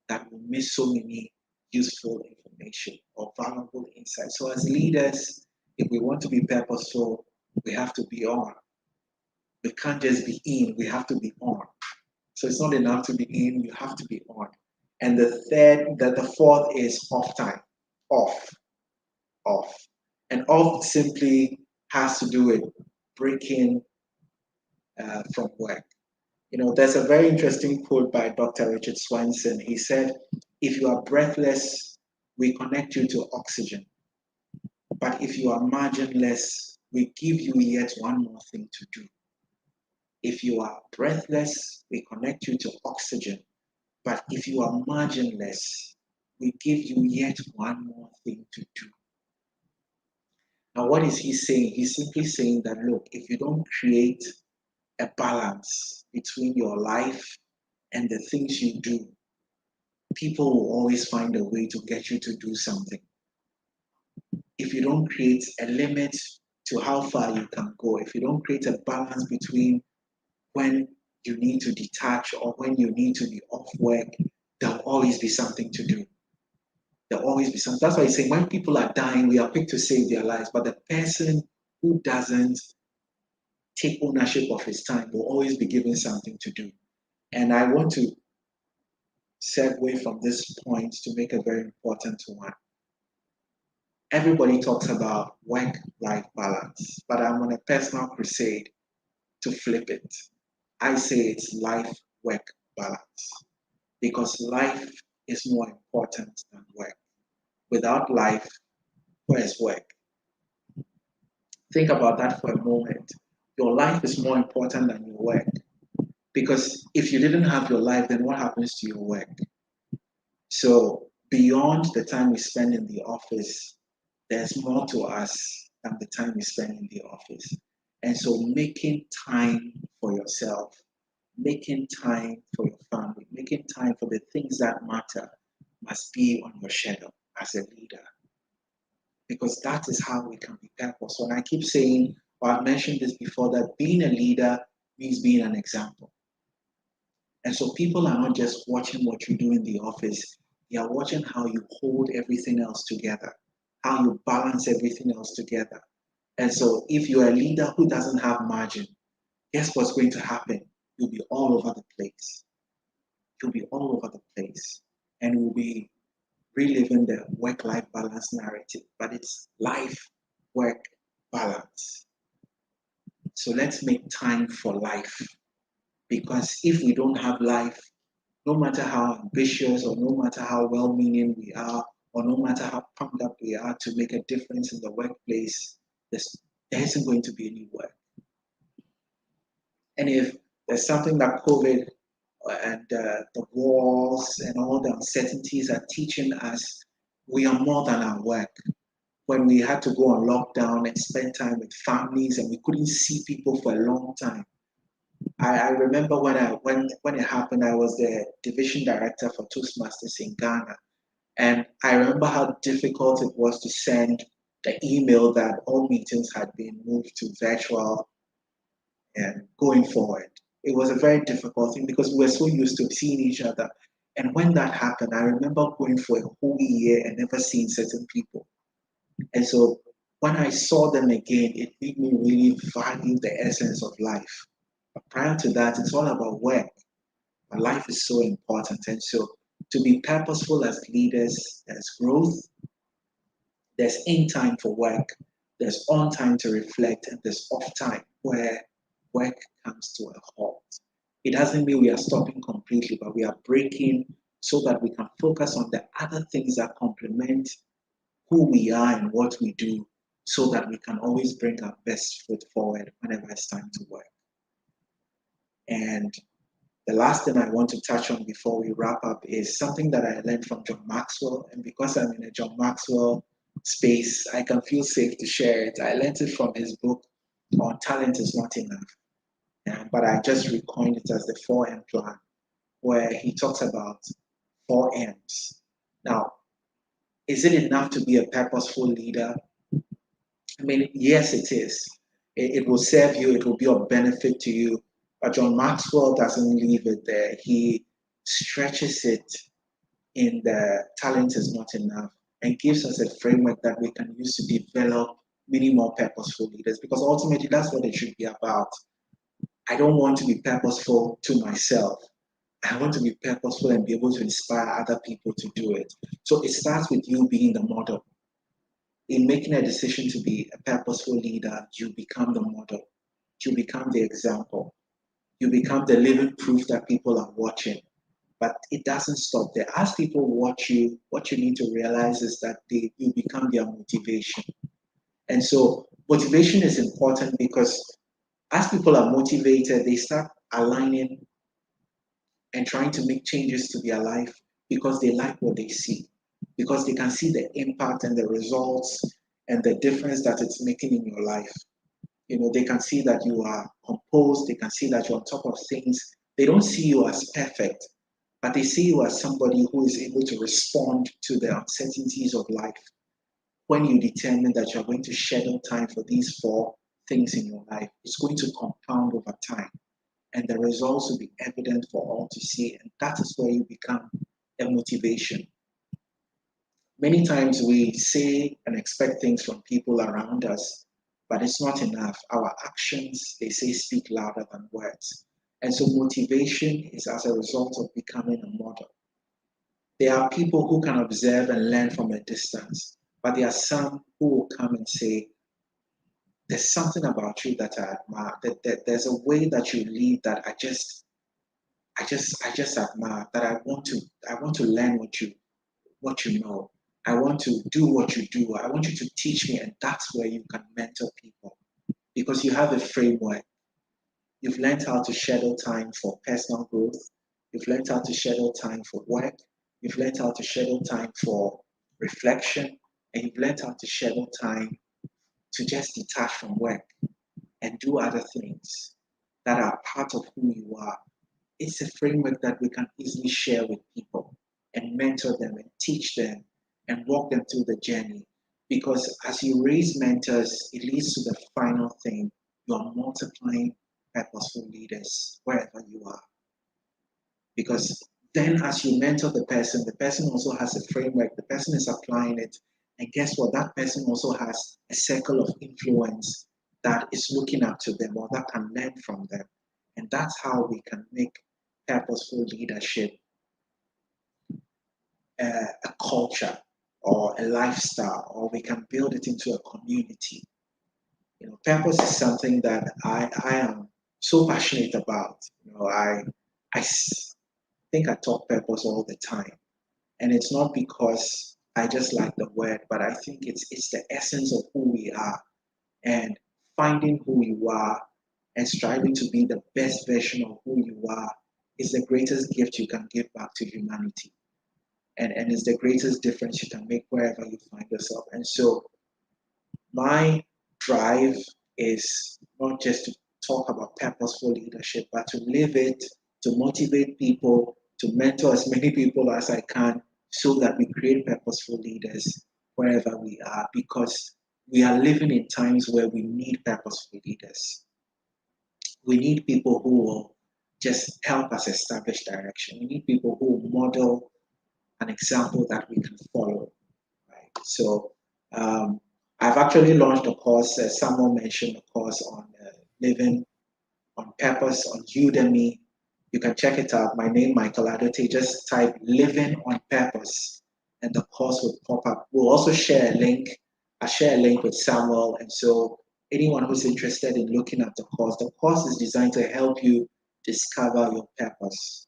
that we'll miss so many useful information or valuable insights. So as leaders, if we want to be purposeful, we have to be on. We can't just be in, we have to be on. So it's not enough to be in, you have to be on. And the fourth is off time. Off. And off simply has to do with breaking from work. You know, there's a very interesting quote by Dr. Richard Swanson. He said, if you are breathless, we connect you to oxygen. But if you are marginless, we give you yet one more thing to do. If you are breathless, we connect you to oxygen. But if you are marginless, we give you yet one more thing to do. Now, what is he saying? He's simply saying that, look, if you don't create a balance between your life and the things you do, people will always find a way to get you to do something. If you don't create a limit to how far you can go, if you don't create a balance between when you need to detach or when you need to be off work, there'll always be something to do. There'll always be something. That's why I say when people are dying, we are quick to save their lives. But the person who doesn't take ownership of his time will always be given something to do. And I want to segue from this point to make a very important one. Everybody talks about work-life balance, but I'm on a personal crusade to flip it. I say it's life-work balance because life is more important than work. Without life, where's work? Think about that for a moment. Your life is more important than your work. Because if you didn't have your life, then what happens to your work? So beyond the time we spend in the office, there's more to us than the time we spend in the office. And so making time for yourself, making time for your family, making time for the things that matter must be on your schedule as a leader. Because that is how we can be purposeful. And I keep saying, or I've mentioned this before, that being a leader means being an example. And so people are not just watching what you do in the office, they are watching how you hold everything else together, how you balance everything else together. And so if you're a leader who doesn't have margin, guess what's going to happen? You'll be all over the place. You'll be all over the place. And we'll be reliving the work-life balance narrative, but it's life-work balance. So let's make time for life. Because if we don't have life, no matter how ambitious or no matter how well-meaning we are, or no matter how pumped up we are to make a difference in the workplace, there isn't going to be any work. And if there's something that COVID and the wars and all the uncertainties are teaching us, we are more than our work. When we had to go on lockdown and spend time with families and we couldn't see people for a long time, I remember when it happened, I was the division director for Toastmasters in Ghana. And I remember how difficult it was to send the email that all meetings had been moved to virtual and going forward. It was a very difficult thing because we were so used to seeing each other. And when that happened, I remember going for a whole year and never seeing certain people. And so when I saw them again, it made me really value the essence of life. But prior to that, it's all about work. But life is so important. And so to be purposeful as leaders, there's growth, there's in time for work, there's on time to reflect, and there's off time where work comes to a halt. It doesn't mean we are stopping completely, but we are breaking so that we can focus on the other things that complement who we are and what we do so that we can always bring our best foot forward whenever it's time to work. And the last thing I want to touch on before we wrap up is something that I learned from John Maxwell. And because I'm in a John Maxwell space, I can feel safe to share it. I learned it from his book on Talent is Not Enough. But I just recoined it as the 4M plan, where he talks about 4 M's. Now, is it enough to be a purposeful leader? I mean, yes, it is. It will serve you, it will be of benefit to you. But John Maxwell doesn't leave it there. He stretches it in the Talent is Not Enough and gives us a framework that we can use to develop many more purposeful leaders, because ultimately that's what it should be about. I don't want to be purposeful to myself. I want to be purposeful and be able to inspire other people to do it. So it starts with you being the model. In making a decision to be a purposeful leader, you become the model. You become the example. You become the living proof that people are watching. But it doesn't stop there. As people watch you, what you need to realize is that you become their motivation. And so motivation is important because as people are motivated, they start aligning and trying to make changes to their life because they like what they see, because they can see the impact and the results and the difference that it's making in your life. You know, they can see that you are composed, they can see that you're on top of things. They don't see you as perfect, but they see you as somebody who is able to respond to the uncertainties of life. When you determine that you're going to schedule time for these 4 things in your life, it's going to compound over time. And the results will be evident for all to see. And that is where you become a motivation. Many times we say and expect things from people around us, but it's not enough. Our actions, they say, speak louder than words. And so motivation is as a result of becoming a model. There are people who can observe and learn from a distance, but there are some who will come and say, there's something about you that I admire, that there's a way that you lead that I just admire, that I want to learn what you know. I want to do what you do. I want you to teach me, and that's where you can mentor people, because you have a framework. You've learned how to schedule time for personal growth. You've learned how to schedule time for work. You've learned how to schedule time for reflection, and you've learned how to schedule time to just detach from work and do other things that are part of who you are. It's a framework that we can easily share with people and mentor them and teach them and walk them through the journey. Because as you raise mentors, it leads to the final thing. You are multiplying purposeful leaders wherever you are. Because then as you mentor the person also has a framework, the person is applying it. And guess what? That person also has a circle of influence that is looking up to them or that can learn from them. And that's how we can make purposeful leadership a culture or a lifestyle, or we can build it into a community. You know, purpose is something that I am so passionate about. You know, I think I talk purpose all the time, and it's not because I just like the word, but I think it's the essence of who we are, and finding who you are and striving to be the best version of who you are is the greatest gift you can give back to humanity, and it's the greatest difference you can make wherever you find yourself. And so my drive is not just to talk about purposeful leadership, but to live it, to motivate people, to mentor as many people as I can, so that we create purposeful leaders wherever we are, because we are living in times where we need purposeful leaders. We need people who will just help us establish direction. We need people who will model an example that we can follow. Right? So I've actually launched a course, someone mentioned a course on living on purpose on Udemy. You can check it out. My name, Michael Adote. Just type Living on Purpose and the course will pop up. We'll also share a link. I'll share a link with Samuel. And so anyone who's interested in looking at the course is designed to help you discover your purpose,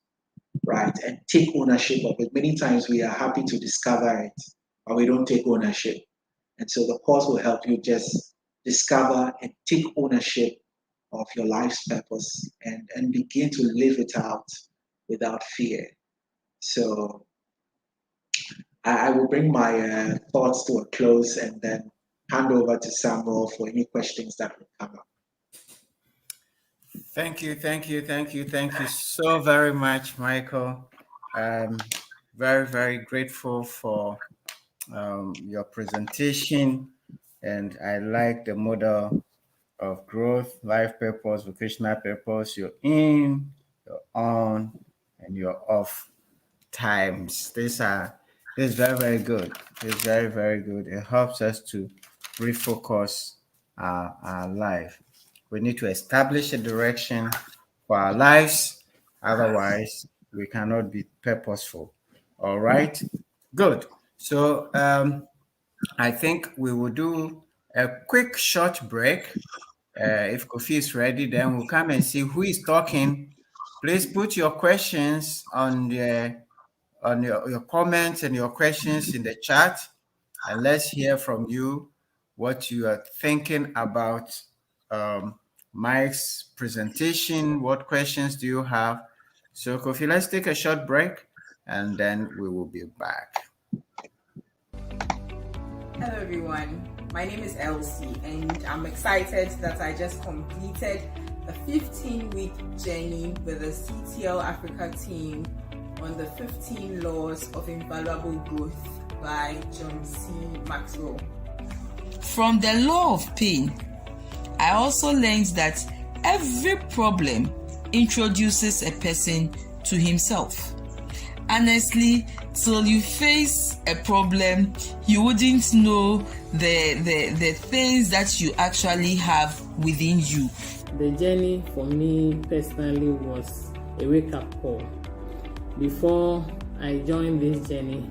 right? And take ownership of it. Many times we are happy to discover it, but we don't take ownership. And so the course will help you just discover and take ownership of your life's purpose and begin to live it out without fear. So I will bring my thoughts to a close and then hand over to Samuel for any questions that will come up. Thank you so very much, Michael. Very, very grateful for your presentation, and I like the model of growth, life purpose, vocational purpose. You're in, you're on, and you're off times. This is very, very good. It's very, very good. It helps us to refocus our life. We need to establish a direction for our lives. Otherwise, we cannot be purposeful. All right. Good. So I think we will do a quick short break. If Kofi is ready, then we'll come and see who is talking. Please put your questions on your comments and your questions in the chat, and let's hear from you what you are thinking about Mike's presentation. What questions do you have? So Kofi, let's take a short break and then we will be back. Hello everyone, my name is Elsie and I'm excited that I just completed a 15-week journey with the CTL Africa team on the 15 Laws of Invaluable Growth by John C. Maxwell. From the law of pain, I also learned that every problem introduces a person to himself. Honestly, till you face a problem, you wouldn't know the things that you actually have within you. The journey for me personally was a wake-up call. Before I joined this journey,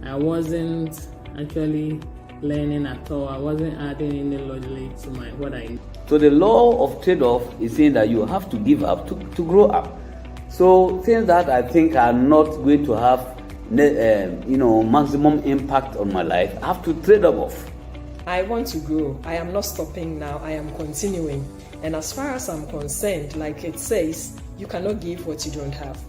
I wasn't actually learning at all. I wasn't adding any logic to what I knew. So the law of trade-off is saying that you have to give up to grow up. So things that I think are not going to have maximum impact on my life, I have to trade them off. I want to grow. I am not stopping now. I am continuing. And as far as I'm concerned, like it says, you cannot give what you don't have.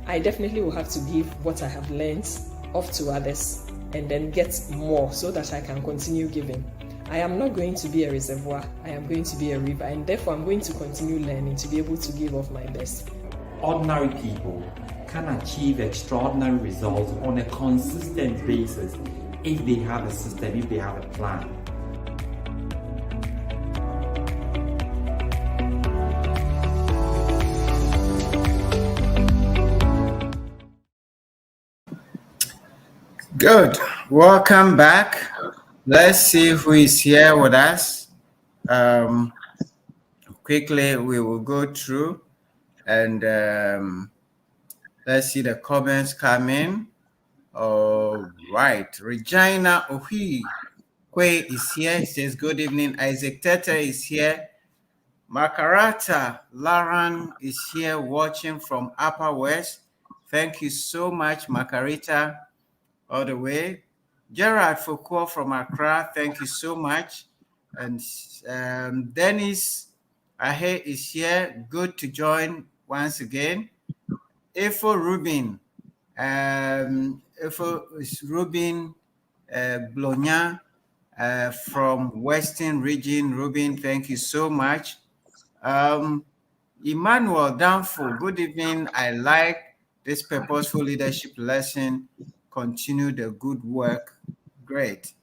I definitely will have to give what I have learned off to others and then get more so that I can continue giving. I am not going to be a reservoir. I am going to be a river, and therefore I'm going to continue learning to be able to give of my best. Ordinary people can achieve extraordinary results on a consistent basis if they have a system, if they have a plan. Good. Welcome back. Let's see who is here with us. Quickly, we will go through and let's see the comments come in. All right. Regina Ohi Kwe is here. He says, good evening. Isaac Tete is here. Makarata Laran is here watching from Upper West. Thank you so much, Makarita, all the way. Gerard Foucault from Accra, thank you so much. And Dennis Ahe is here. Good to join once again. Efo Rubin, Blonya from Western Region. Rubin, thank you so much. Emmanuel Danfo, good evening. I like this purposeful leadership lesson. Continue the good work. Great.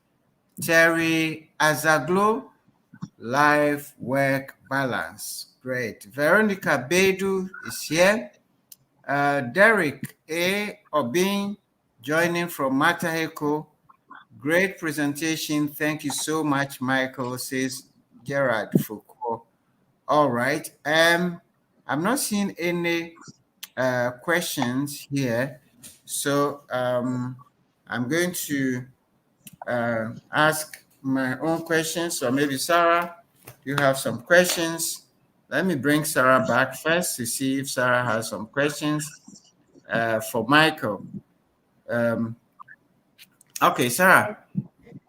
Terry Azaglo, life-work balance. Great. Veronica Bedu is here. Derek A. Obin joining from Mataheko. Great presentation. Thank you so much, Michael, says Gerard Foucault. All right. I'm not seeing any questions here. So I'm going to ask my own questions. So maybe Sarah, you have some questions. Let me bring Sarah back first to see if Sarah has some questions for Michael. Okay, Sarah.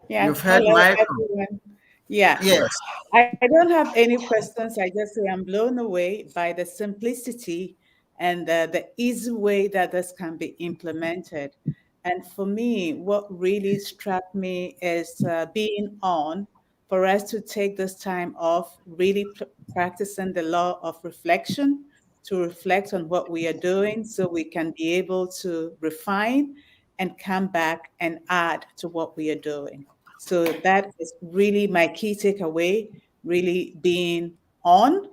Yeah, you've heard hello, Michael. everyone. Yeah. Yes. I don't have any questions. I just say I'm blown away by the simplicity and the easy way that this can be implemented. And for me, what really struck me is being on, for us to take this time off, really practicing the law of reflection, to reflect on what we are doing so we can be able to refine and come back and add to what we are doing. So that is really my key takeaway, really being on,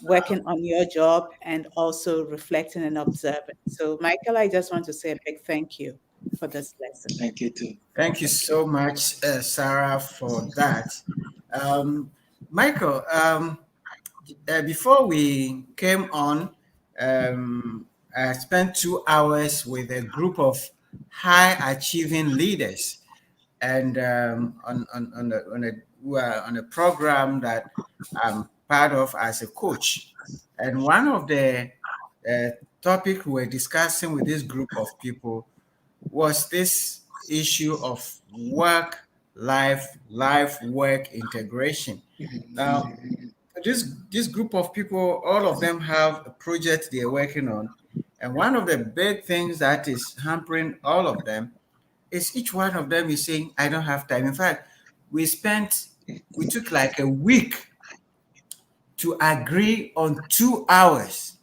working on your job, and also reflecting and observing. So Michael, I just want to say a big thank you for this lesson. Thank you too. Thank you so much, Sarah, for that. Michael, before we came on, I spent 2 hours with a group of high achieving leaders, and on a program that I'm part of as a coach. And one of the topics we were discussing with this group of people was this issue of work-life integration. Now, this group of people, all of them have a project they're working on. And one of the big things that is hampering all of them is each one of them is saying, I don't have time. In fact, we took like a week to agree on 2 hours,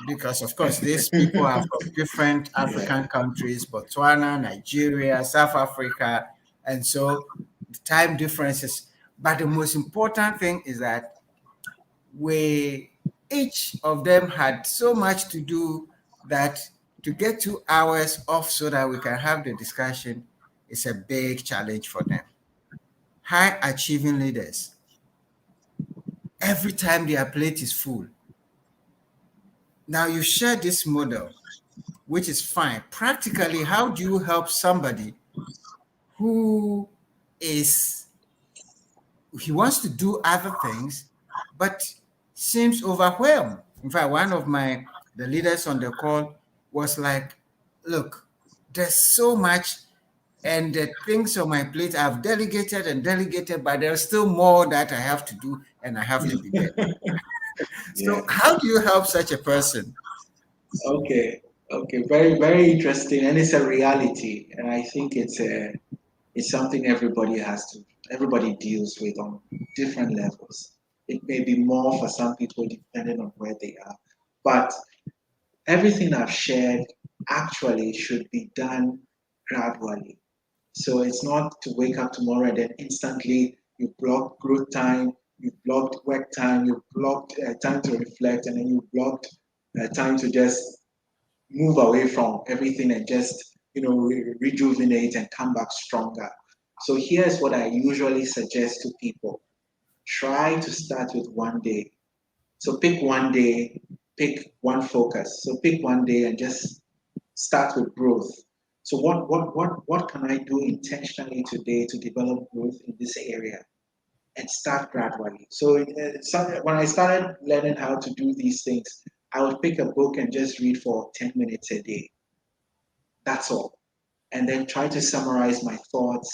because of course these people are from different African countries, Botswana, Nigeria, South Africa, and so the time differences. But the most important thing is that each of them had so much to do that to get 2 hours off so that we can have the discussion is a big challenge for them. High achieving leaders, every time their plate is full. Now you share this model, which is fine. Practically, how do you help somebody who he wants to do other things, but seems overwhelmed? In fact, one of the leaders on the call was like, look, there's so much, and the things on my plate I've delegated and delegated, but there's still more that I have to do, and I have to be there. So how do you help such a person? Okay, very, very interesting, and it's a reality, and I think it's something everybody deals with on different levels. It may be more for some people depending on where they are, but everything I've shared actually should be done gradually. So it's not to wake up tomorrow and then instantly you block growth time, you blocked work time, you blocked time to reflect, and then you blocked time to just move away from everything and just rejuvenate and come back stronger. So here's what I usually suggest to people: try to start with one day. So pick one day, pick one focus. So pick one day and just start with growth. So what can I do intentionally today to develop growth in this area? And start gradually. So when I started learning how to do these things, I would pick a book and just read for 10 minutes a day. That's all. And then try to summarize my thoughts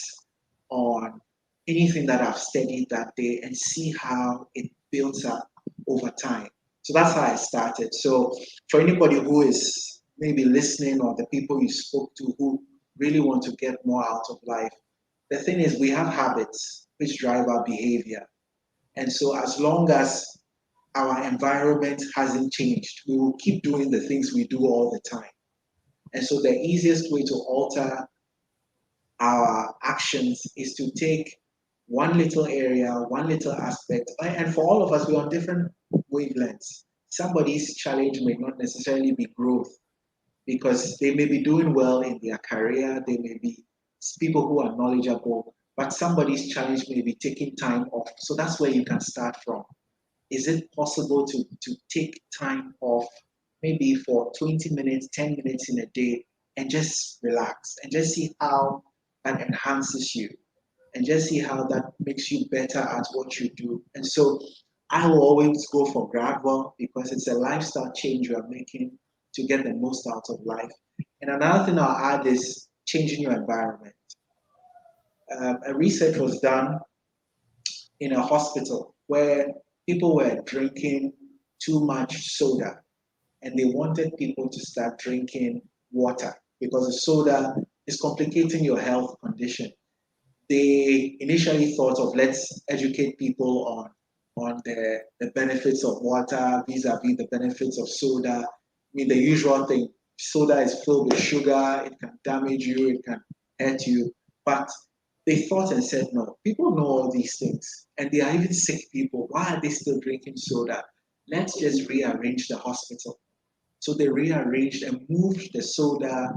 on anything that I've studied that day and see how it builds up over time. So that's how I started. So for anybody who is maybe listening, or the people you spoke to who really want to get more out of life, the thing is, we have habits which drive our behavior. And so as long as our environment hasn't changed, we will keep doing the things we do all the time. And so the easiest way to alter our actions is to take one little area, one little aspect, and for all of us, we're on different wavelengths. Somebody's challenge may not necessarily be growth, because they may be doing well in their career, they may be people who are knowledgeable, but somebody's challenge may be taking time off. So that's where you can start from. Is it possible to take time off, maybe for 20 minutes, 10 minutes in a day, and just relax and just see how that enhances you, and just see how that makes you better at what you do? And so I will always go for gradual, because it's a lifestyle change you are making to get the most out of life. And another thing I'll add is changing your environment. A research was done in a hospital where people were drinking too much soda, and they wanted people to start drinking water because the soda is complicating your health condition. They initially thought of, let's educate people on the benefits of water vis-a-vis the benefits of soda. I mean, the usual thing: soda is filled with sugar, it can damage you, it can hurt you. But they thought and said, no, people know all these things, and they are even sick people. Why are they still drinking soda? Let's just rearrange the hospital. So they rearranged and moved the soda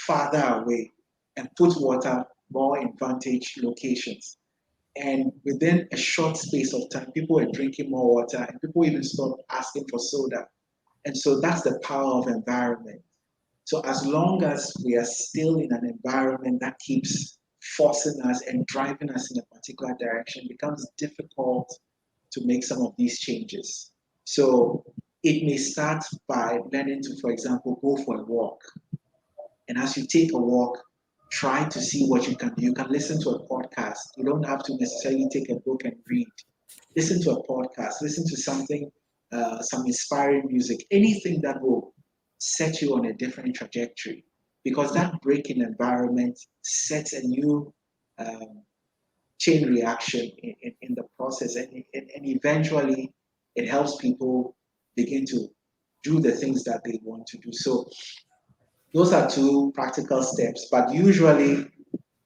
farther away and put water more in vantage locations. And within a short space of time, people were drinking more water, and people even stopped asking for soda. And so that's the power of environment. So as long as we are still in an environment that keeps forcing us and driving us in a particular direction, it becomes difficult to make some of these changes. So it may start by learning to, for example, go for a walk. And as you take a walk, try to see what you can do. You can listen to a podcast. You don't have to necessarily take a book and read. Listen to a podcast, listen to something, some inspiring music, anything that will set you on a different trajectory. Because that break in environment sets a new chain reaction in the process. And eventually, it helps people begin to do the things that they want to do. So those are two practical steps, but usually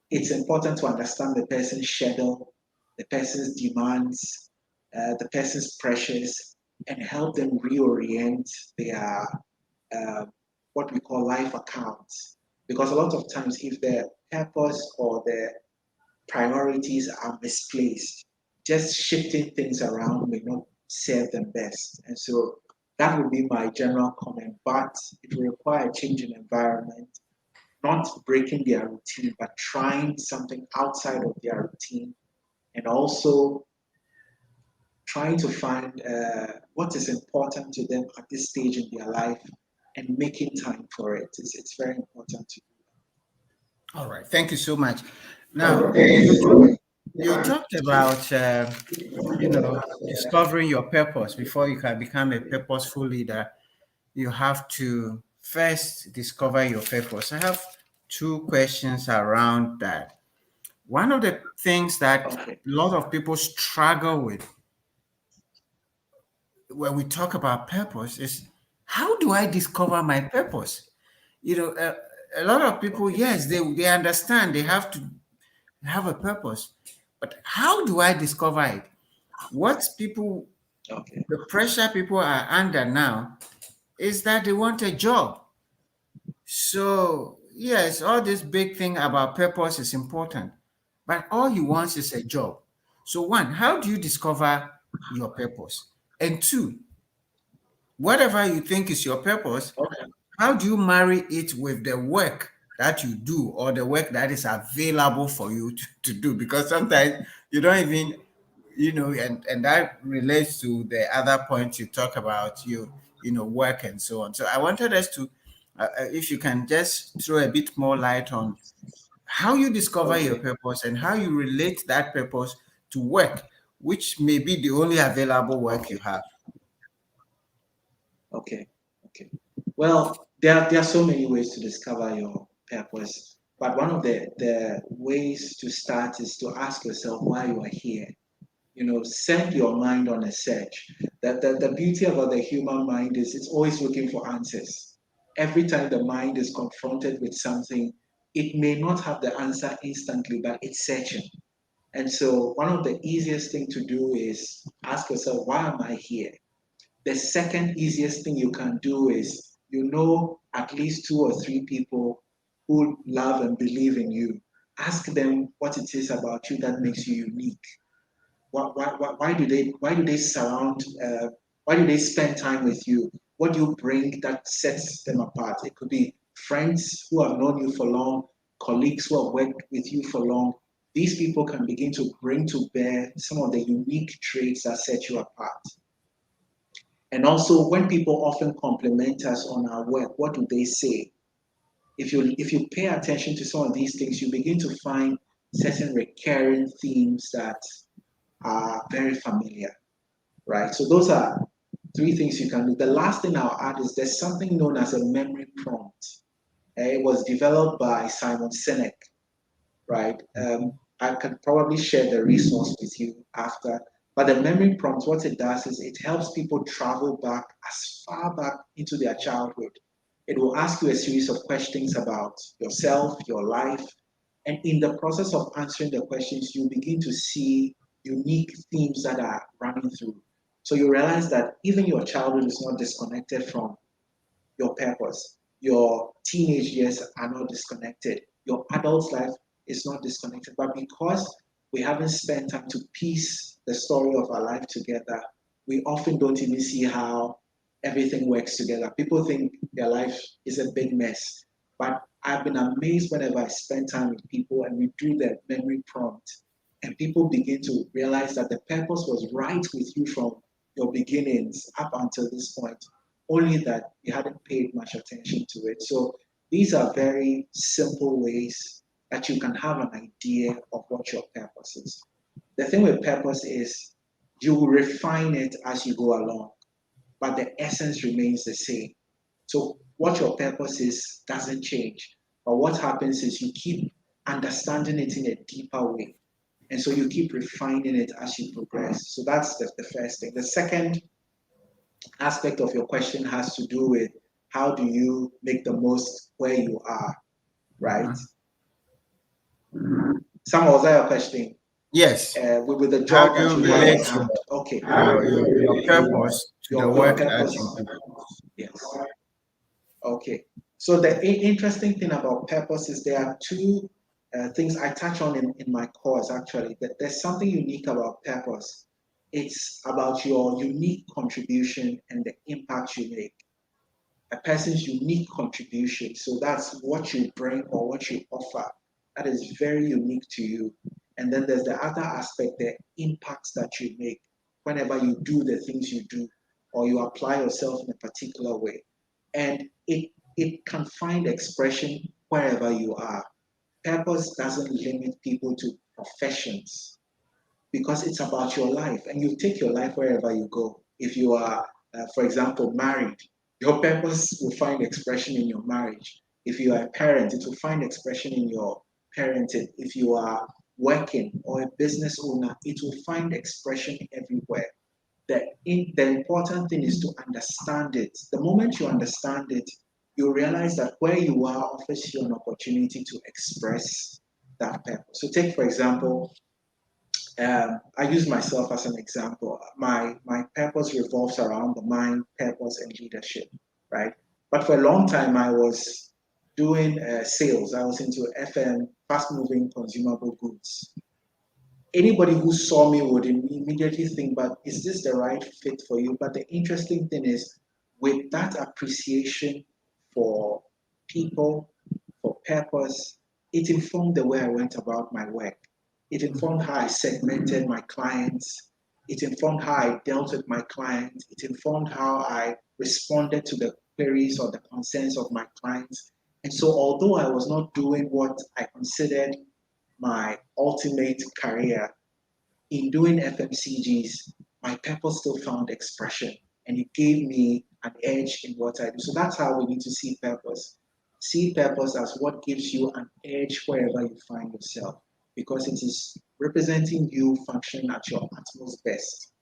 it's important to understand the person's schedule, the person's demands, the person's pressures, and help them reorient their what we call life accounts. Because a lot of times, if the purpose or the priorities are misplaced, just shifting things around may not serve them best. And so that would be my general comment, but it will require a change in environment, not breaking their routine, but trying something outside of their routine, and also trying to find what is important to them at this stage in their life and making time for it. It's very important to do. All right. Thank you so much. Now, you talked about, discovering your purpose. Before you can become a purposeful leader, you have to first discover your purpose. I have two questions around that. One of the things that a lot of people struggle with when we talk about purpose is, how do I discover my purpose? A lot of people, yes, they understand they have to have a purpose, but how do I discover it? The pressure people are under now is that they want a job. So yes, all this big thing about purpose is important, but all he wants is a job. So one, how do you discover your purpose? And two, whatever you think is your purpose, how do you marry it with the work that you do or the work that is available for you to do? Because sometimes you don't even, and that relates to the other point you talk about, work and so on. So I wanted us to, if you can just throw a bit more light on how you discover your purpose and how you relate that purpose to work, which may be the only available work you have. Okay. Well, there are so many ways to discover your purpose, but one of the ways to start is to ask yourself why you are here. Send your mind on a search. The beauty about the human mind is it's always looking for answers. Every time the mind is confronted with something, it may not have the answer instantly, but it's searching. And so one of the easiest thing to do is ask yourself, why am I here? The second easiest thing you can do is, at least 2 or 3 people who love and believe in you. Ask them what it is about you that makes you unique. Why do they spend time with you? What do you bring that sets them apart? It could be friends who have known you for long, colleagues who have worked with you for long. These people can begin to bring to bear some of the unique traits that set you apart. And also, when people often compliment us on our work, what do they say? If you pay attention to some of these things, you begin to find certain recurring themes that are very familiar, right? So those are 3 things you can do. The last thing I'll add is there's something known as a memory prompt. It was developed by Simon Sinek, right? I can probably share the resource with you after. But the memory prompt, what it does is it helps people travel back as far back into their childhood. It will ask you a series of questions about yourself, your life, and in the process of answering the questions, you begin to see unique themes that are running through. So you realize that even your childhood is not disconnected from your purpose. Your teenage years are not disconnected. Your adult life is not disconnected. But because we haven't spent time to piece the story of our life together, we often don't even see how everything works together. People think their life is a big mess. But I've been amazed whenever I spend time with people and we do the memory prompt, and people begin to realize that the purpose was right with you from your beginnings up until this point, only that you hadn't paid much attention to it. So these are very simple ways that you can have an idea of what your purpose is. The thing with purpose is you will refine it as you go along, but the essence remains the same. So what your purpose is doesn't change. But what happens is you keep understanding it in a deeper way. And so you keep refining it as you progress. So that's the first thing. The second aspect of your question has to do with how do you make the most where you are, right? Sam, was that your question? Yes. With the job how that do you you have relate at hand. Okay. your purpose to the work that purpose. you do? Yes. Okay. So the interesting thing about purpose is there are two things I touch on in my course, actually. That there's something unique about purpose. It's about your unique contribution and the impact you make. A person's unique contribution. So that's what you bring or what you offer. That is very unique to you. And then there's the other aspect, the impacts that you make whenever you do the things you do or you apply yourself in a particular way. And it can find expression wherever you are. Purpose doesn't limit people to professions because it's about your life and you take your life wherever you go. If you are, for example, married, your purpose will find expression in your marriage. If you are a parent, it will find expression in your parenting. If you are working or a business owner, it will find expression everywhere. The important thing is to understand it. The moment you understand it, you realize that where you are offers you an opportunity to express that purpose. So take, for example, I use myself as an example. My purpose revolves around the mind, purpose, and leadership, right? But for a long time, I was doing sales. I was into FM, fast-moving consumable goods. Anybody who saw me would immediately think, but is this the right fit for you? But the interesting thing is, with that appreciation for people, for purpose, it informed the way I went about my work. It informed how I segmented my clients. It informed how I dealt with my clients. It informed how I responded to the queries or the concerns of my clients. And so, although I was not doing what I considered my ultimate career, in doing FMCGs, my purpose still found expression and it gave me an edge in what I do. So that's how we need to see purpose. See purpose as what gives you an edge wherever you find yourself because it is representing you functioning at your utmost best.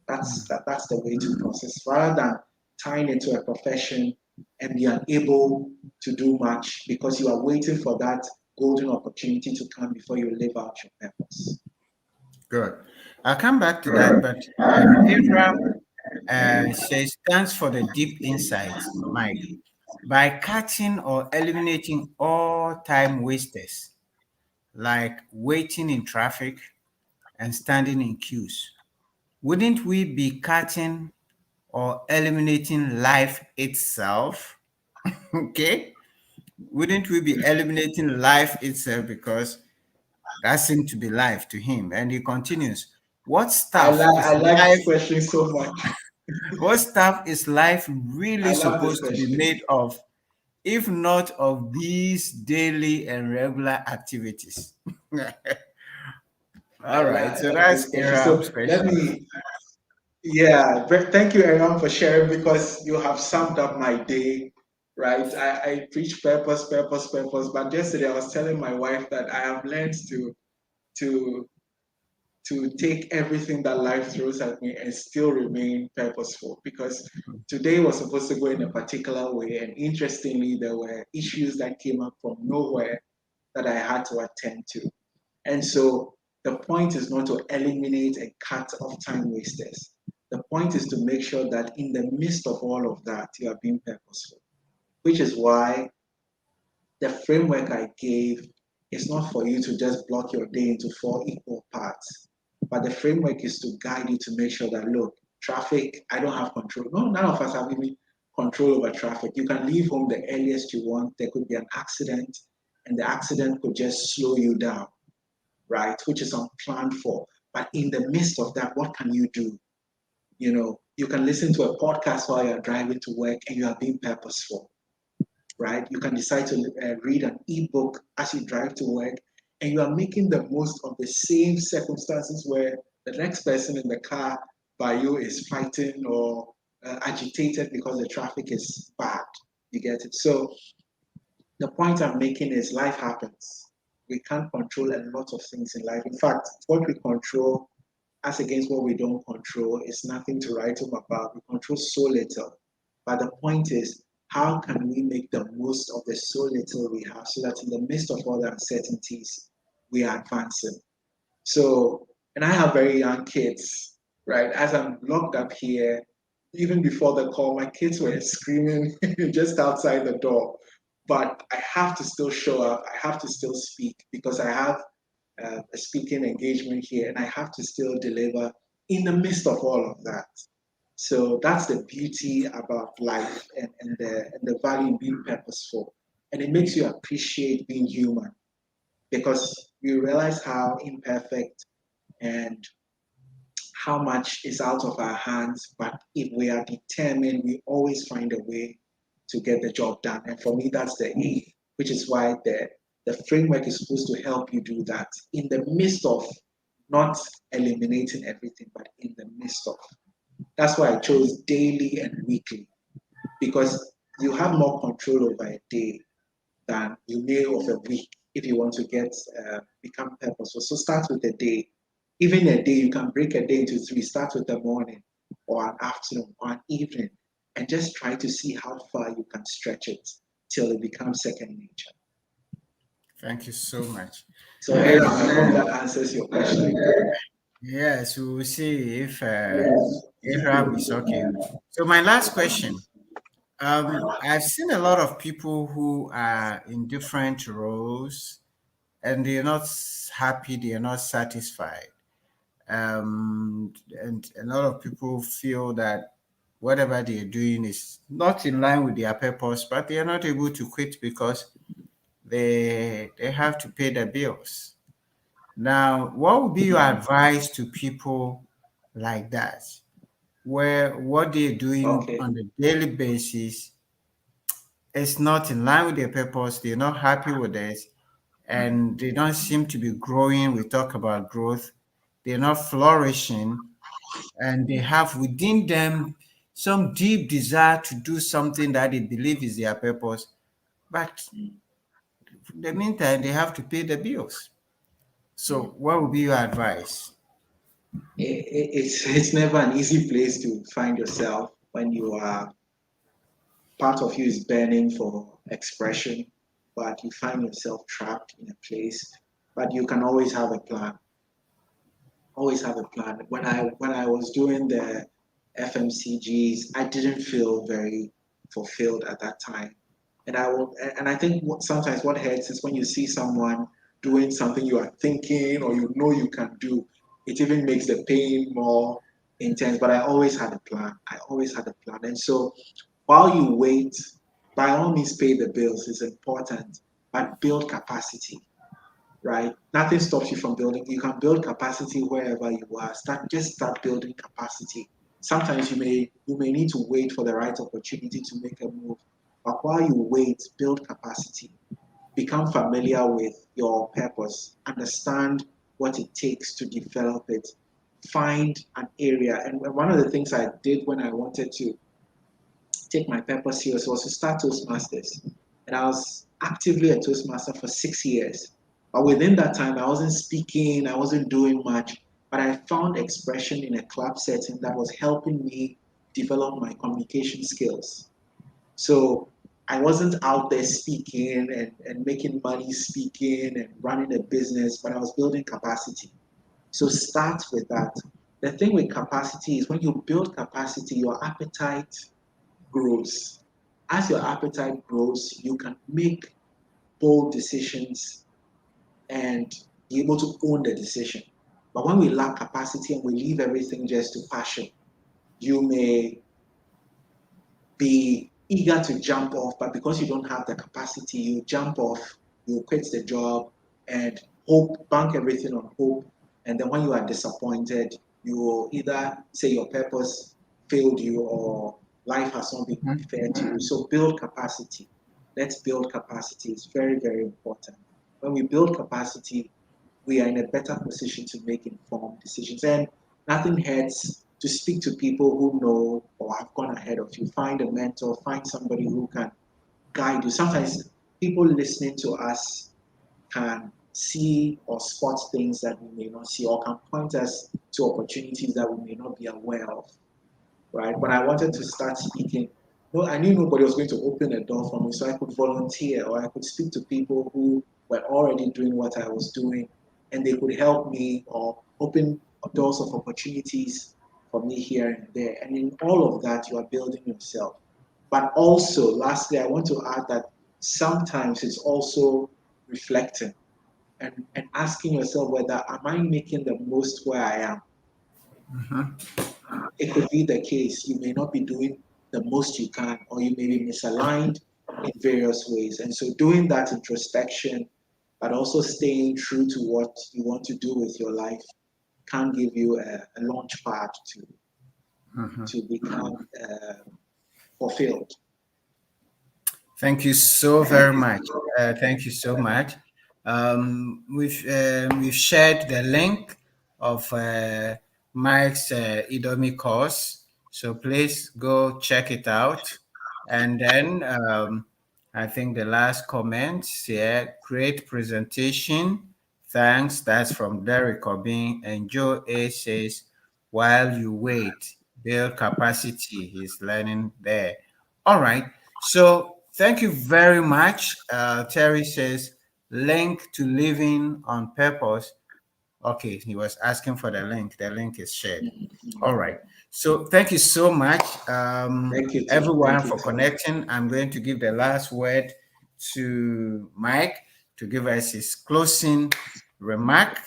That's the way to process rather than tying into a profession and be unable to do much because you are waiting for that golden opportunity to come before you live out your purpose. Good. I'll come back to that, but Abraham says, thanks for the deep insights, Mike. By cutting or eliminating all time wasters, like waiting in traffic and standing in queues, wouldn't we be cutting or eliminating life itself? Okay? Wouldn't we be eliminating life itself because that seemed to be life to him? And he continues, what stuff is I like this life? question so much. What stuff is life really I love this supposed to be question. made of, if not of these daily and regular activities? All right, so I love this that's question. So Abraham's let question. me, yeah, thank you, Aaron, for sharing because you have summed up my day, right? I preach purpose, purpose, purpose. But yesterday I was telling my wife that I have learned to to take everything that life throws at me and still remain purposeful because today was supposed to go in a particular way. And interestingly, there were issues that came up from nowhere that I had to attend to. And so the point is not to eliminate and cut off time wasters. The point is to make sure that in the midst of all of that, you are being purposeful, which is why the framework I gave is not for you to just block your day into 4 equal parts, but the framework is to guide you to make sure that, look, traffic, I don't have control. No, none of us have any control over traffic. You can leave home the earliest you want. There could be an accident, and the accident could just slow you down, right? Which is unplanned for. But in the midst of that, what can you do? You know, you can listen to a podcast while you're driving to work and you are being purposeful, right? You can decide to read an ebook as you drive to work, and you are making the most of the same circumstances where the next person in the car by you is fighting or agitated because the traffic is bad. You get it? So the point I'm making is life happens. We can't control a lot of things in life. In fact, what we control as against what we don't control is nothing to write home about. We control so little. But the point is, how can we make the most of the so little we have so that in the midst of all the uncertainties, we are advancing? So, and I have very young kids, right? As I'm locked up here, even before the call, my kids were screaming just outside the door. but I have to still show up. I have to still speak because I have a speaking engagement here, and I have to still deliver in the midst of all of that. So that's the beauty about life and the value in being purposeful. And it makes you appreciate being human because you realize how imperfect and how much is out of our hands. But if we are determined, we always find a way to get the job done. And for me, that's the aim, which is why the framework is supposed to help you do that in the midst of not eliminating everything, but in the midst of. That's why I chose daily and weekly, because you have more control over a day than you may of a week if you want to become purposeful. So start with a day. Even a day, you can break a day into three. Start with the morning or an afternoon or an evening, and just try to see how far you can stretch it till it becomes second nature. Thank you so much. So Aaron, I hope that answers your question. Yes, we will see if Abraham is okay. So my last question. I've seen a lot of people who are in different roles and they're not happy, they're not satisfied. And a lot of people feel that whatever they're doing is not in line with their purpose, but they are not able to quit because they have to pay the bills. Now, what would be your advice to people like that, where what they're doing Okay. on a daily basis is not in line with their purpose, they're not happy with it, and they don't seem to be growing? We talk about growth, they're not flourishing, and they have within them some deep desire to do something that they believe is their purpose, but in the meantime, they have to pay the bills. So, what would be your advice? It's never an easy place to find yourself when you are part of you is burning for expression, but you find yourself trapped in a place. But you can always have a plan. Always have a plan. When I was doing the FMCGs, I didn't feel very fulfilled at that time, and I think sometimes what hurts is when you see someone doing something you are thinking or you know you can do. It even makes the pain more intense. But I always had a plan. I always had a plan, and so while you wait, by all means, pay the bills is important, but build capacity, right? Nothing stops you from building. You can build capacity wherever you are. Start building capacity. Sometimes you may need to wait for the right opportunity to make a move. But while you wait, build capacity. Become familiar with your purpose. Understand what it takes to develop it. Find an area. And one of the things I did when I wanted to take my purpose serious was to start Toastmasters. And I was actively a Toastmaster for 6 years. But within that time, I wasn't speaking, I wasn't doing much, but I found expression in a club setting that was helping me develop my communication skills. So I wasn't out there speaking and making money speaking and running a business, but I was building capacity. So start with that. The thing with capacity is when you build capacity, your appetite grows. As your appetite grows, you can make bold decisions and be able to own the decision. But when we lack capacity and we leave everything just to passion, you may be eager to jump off, but because you don't have the capacity, you jump off, you quit the job and hope, bank everything on hope. And then when you are disappointed, you will either say your purpose failed you or life has not been fair to you. So build capacity. Let's build capacity. It's very, very important. When we build capacity, we are in a better position to make informed decisions. And nothing hurts to speak to people who know or have gone ahead of you. Find a mentor, find somebody who can guide you. Sometimes people listening to us can see or spot things that we may not see, or can point us to opportunities that we may not be aware of. Right? When I wanted to start speaking, no, I knew nobody was going to open a door for me, so I could volunteer or I could speak to people who were already doing what I was doing, and they could help me or open doors of opportunities for me here and there. And in all of that, you are building yourself. But also, lastly, I want to add that sometimes it's also reflecting and asking yourself whether am I making the most where I am. It could be the case you may not be doing the most you can, or you may be misaligned in various ways. And so doing that introspection, but also staying true to what you want to do with your life, can give you a launch pad to become fulfilled. Thank you so very much. Thank you so much. We've shared the link of Mike's Idomi course, so please go check it out. And then I think the last comment here: great presentation. Thanks. That's from Derek Corbin. And Joe A says, while you wait, build capacity. He's learning there. All right. So thank you very much. Terry says, link to living on purpose. Okay, he was asking for the link. The link is shared. All right. So thank you so much, Thank you, Tim. everyone, Thank you, for Tim. connecting. I'm going to give the last word to Mike to give us his closing remark.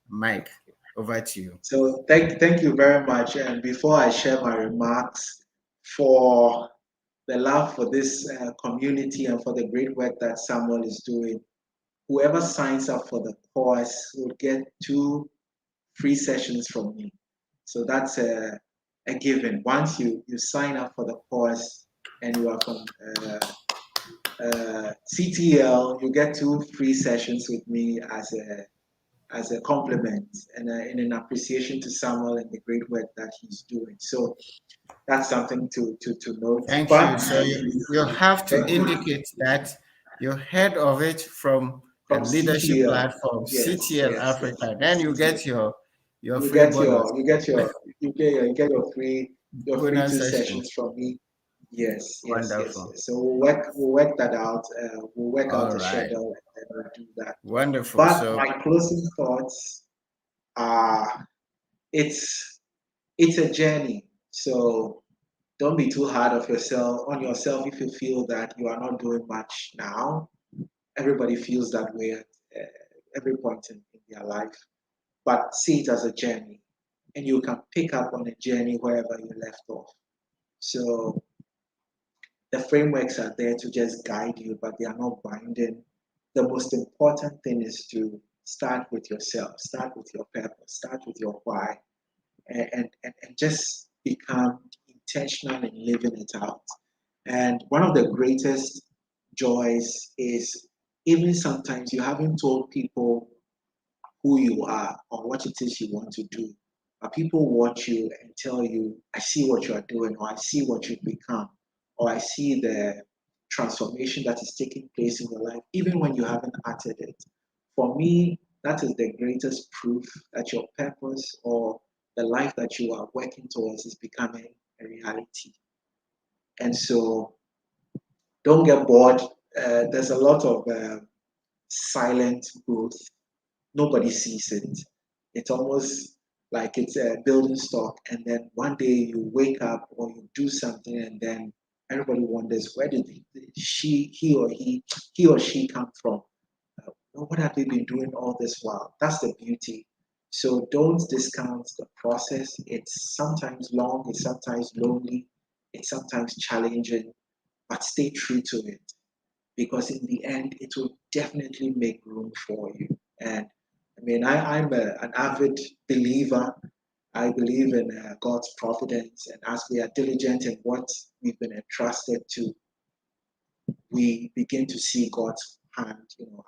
Mike, over to you. So thank you very much. And before I share my remarks, for the love for this community and for the great work that Samuel is doing, whoever signs up for the course will get 2 free sessions from me. So that's a given. Once you sign up for the course and you are from CTL, you get 2 free sessions with me as a compliment and an appreciation to Samuel and the great work that he's doing. So that's something to note. Thank you. But So you have to thank you. indicate that you're head of it from the From leadership CTL, platform, yes, CTL yes, yes, Africa. Then you CTL. get your You free get bonus. you get your free Bonus 2 session. sessions from me. Yes, yes, yes, Wonderful. yes. So we'll work that out. We'll work out All a right. schedule and we'll do that. Wonderful. But So my closing thoughts are it's a journey. So don't be too hard on yourself if you feel that you are not doing much now. Everybody feels that way at every point in their life. But see it as a journey, and you can pick up on a journey wherever you left off. So the frameworks are there to just guide you, but they are not binding. The most important thing is to start with yourself, start with your purpose, start with your why, and just become intentional in living it out. And one of the greatest joys is even sometimes you haven't told people who you are or what it is you want to do. But people watch you and tell you, I see what you are doing, or I see what you've become, or I see the transformation that is taking place in your life, even when you haven't uttered it. For me, that is the greatest proof that your purpose or the life that you are working towards is becoming a reality. And so don't get bored. There's a lot of silent growth. Nobody sees it. It's almost like it's a building stock, and then one day you wake up or you do something, and then everybody wonders where did he or she come from? What have they been doing all this while? That's the beauty. So don't discount the process. It's sometimes long, it's sometimes lonely, it's sometimes challenging, but stay true to it because in the end, it will definitely make room for you. And I mean, I'm an avid believer. I believe in God's providence, and as we are diligent in what we've been entrusted to, we begin to see God's hand,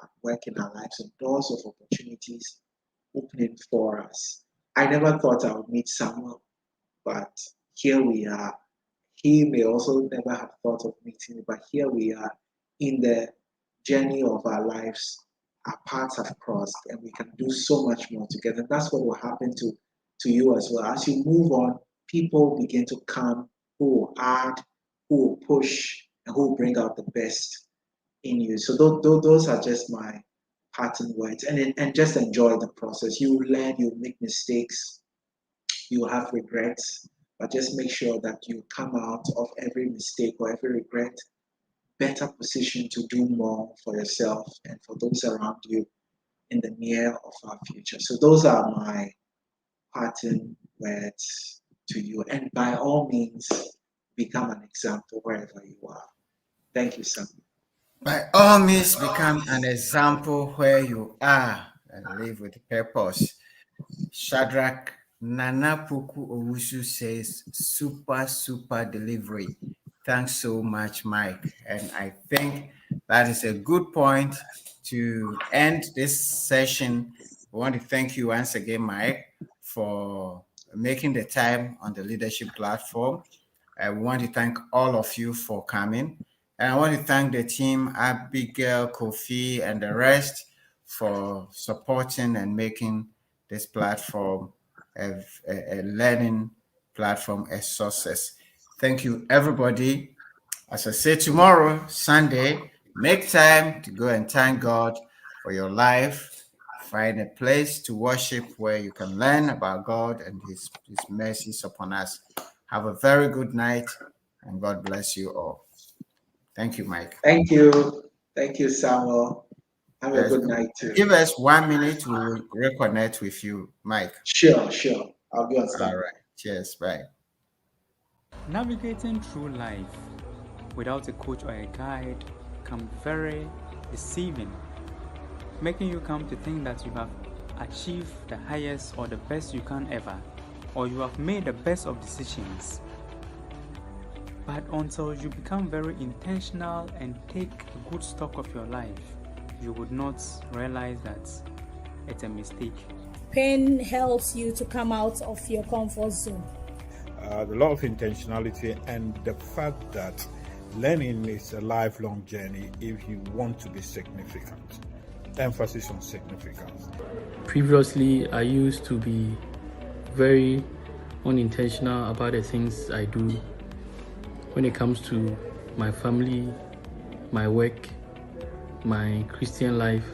at work in our lives and doors of opportunities opening for us. I never thought I would meet Samuel, but here we are. He may also never have thought of meeting me, but here we are in the journey of our lives. Our paths have crossed, and we can do so much more together. That's what will happen to you as well. As you move on, people begin to come who will add, who will push, and who will bring out the best in you. So those are just my parting words. And just enjoy the process. You learn, you make mistakes, you have regrets, but just make sure that you come out of every mistake or every regret better position to do more for yourself and for those around you in the near or far future. So those are my parting words to you. And by all means, become an example wherever you are. Thank you, Sam. By all means, become an example where you are and live with purpose. Shadrach Nanapuku Owusu says, super delivery. Thanks so much, Mike. And I think that is a good point to end this session. I want to thank you once again, Mike, for making the time on the leadership platform. I want to thank all of you for coming. And I want to thank the team, Abigail, Kofi, and the rest for supporting and making this platform a learning platform, a success. Thank you, everybody. As I say, tomorrow, Sunday, make time to go and thank God for your life. Find a place to worship where you can learn about God and his mercies upon us. Have a very good night, and God bless you all. Thank you, Mike. Thank you. Thank you, Samuel. Have a good night too. Give us 1 minute. We will reconnect with you, Mike. Sure. I'll be on standby. All right. Cheers. Bye. Navigating through life without a coach or a guide can be very deceiving, making you come to think that you have achieved the highest or the best you can ever, or you have made the best of decisions. But until you become very intentional and take a good stock of your life, you would not realize that it's a mistake. Pain helps you to come out of your comfort zone. The law of intentionality and the fact that learning is a lifelong journey if you want to be significant. Emphasis on significance. Previously, I used to be very unintentional about the things I do when it comes to my family, my work, my Christian life,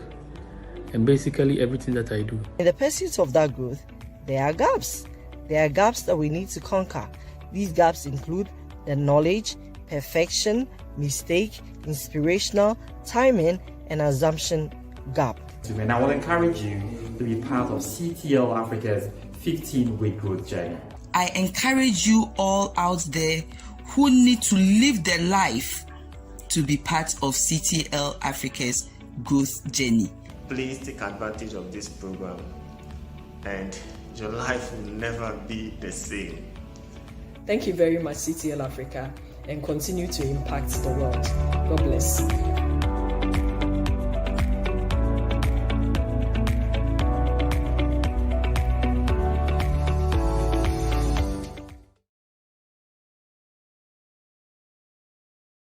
and basically everything that I do. In the pursuit of that growth, there are gaps. There are gaps that we need to conquer. These gaps include the knowledge, perfection, mistake, inspirational, timing, and assumption gap. And I will encourage you to be part of CTL Africa's 15-week growth journey. I encourage you all out there who need to live their life to be part of CTL Africa's growth journey. Please take advantage of this program and your life will never be the same. Thank you very much, CTL Africa, and continue to impact the world. God bless.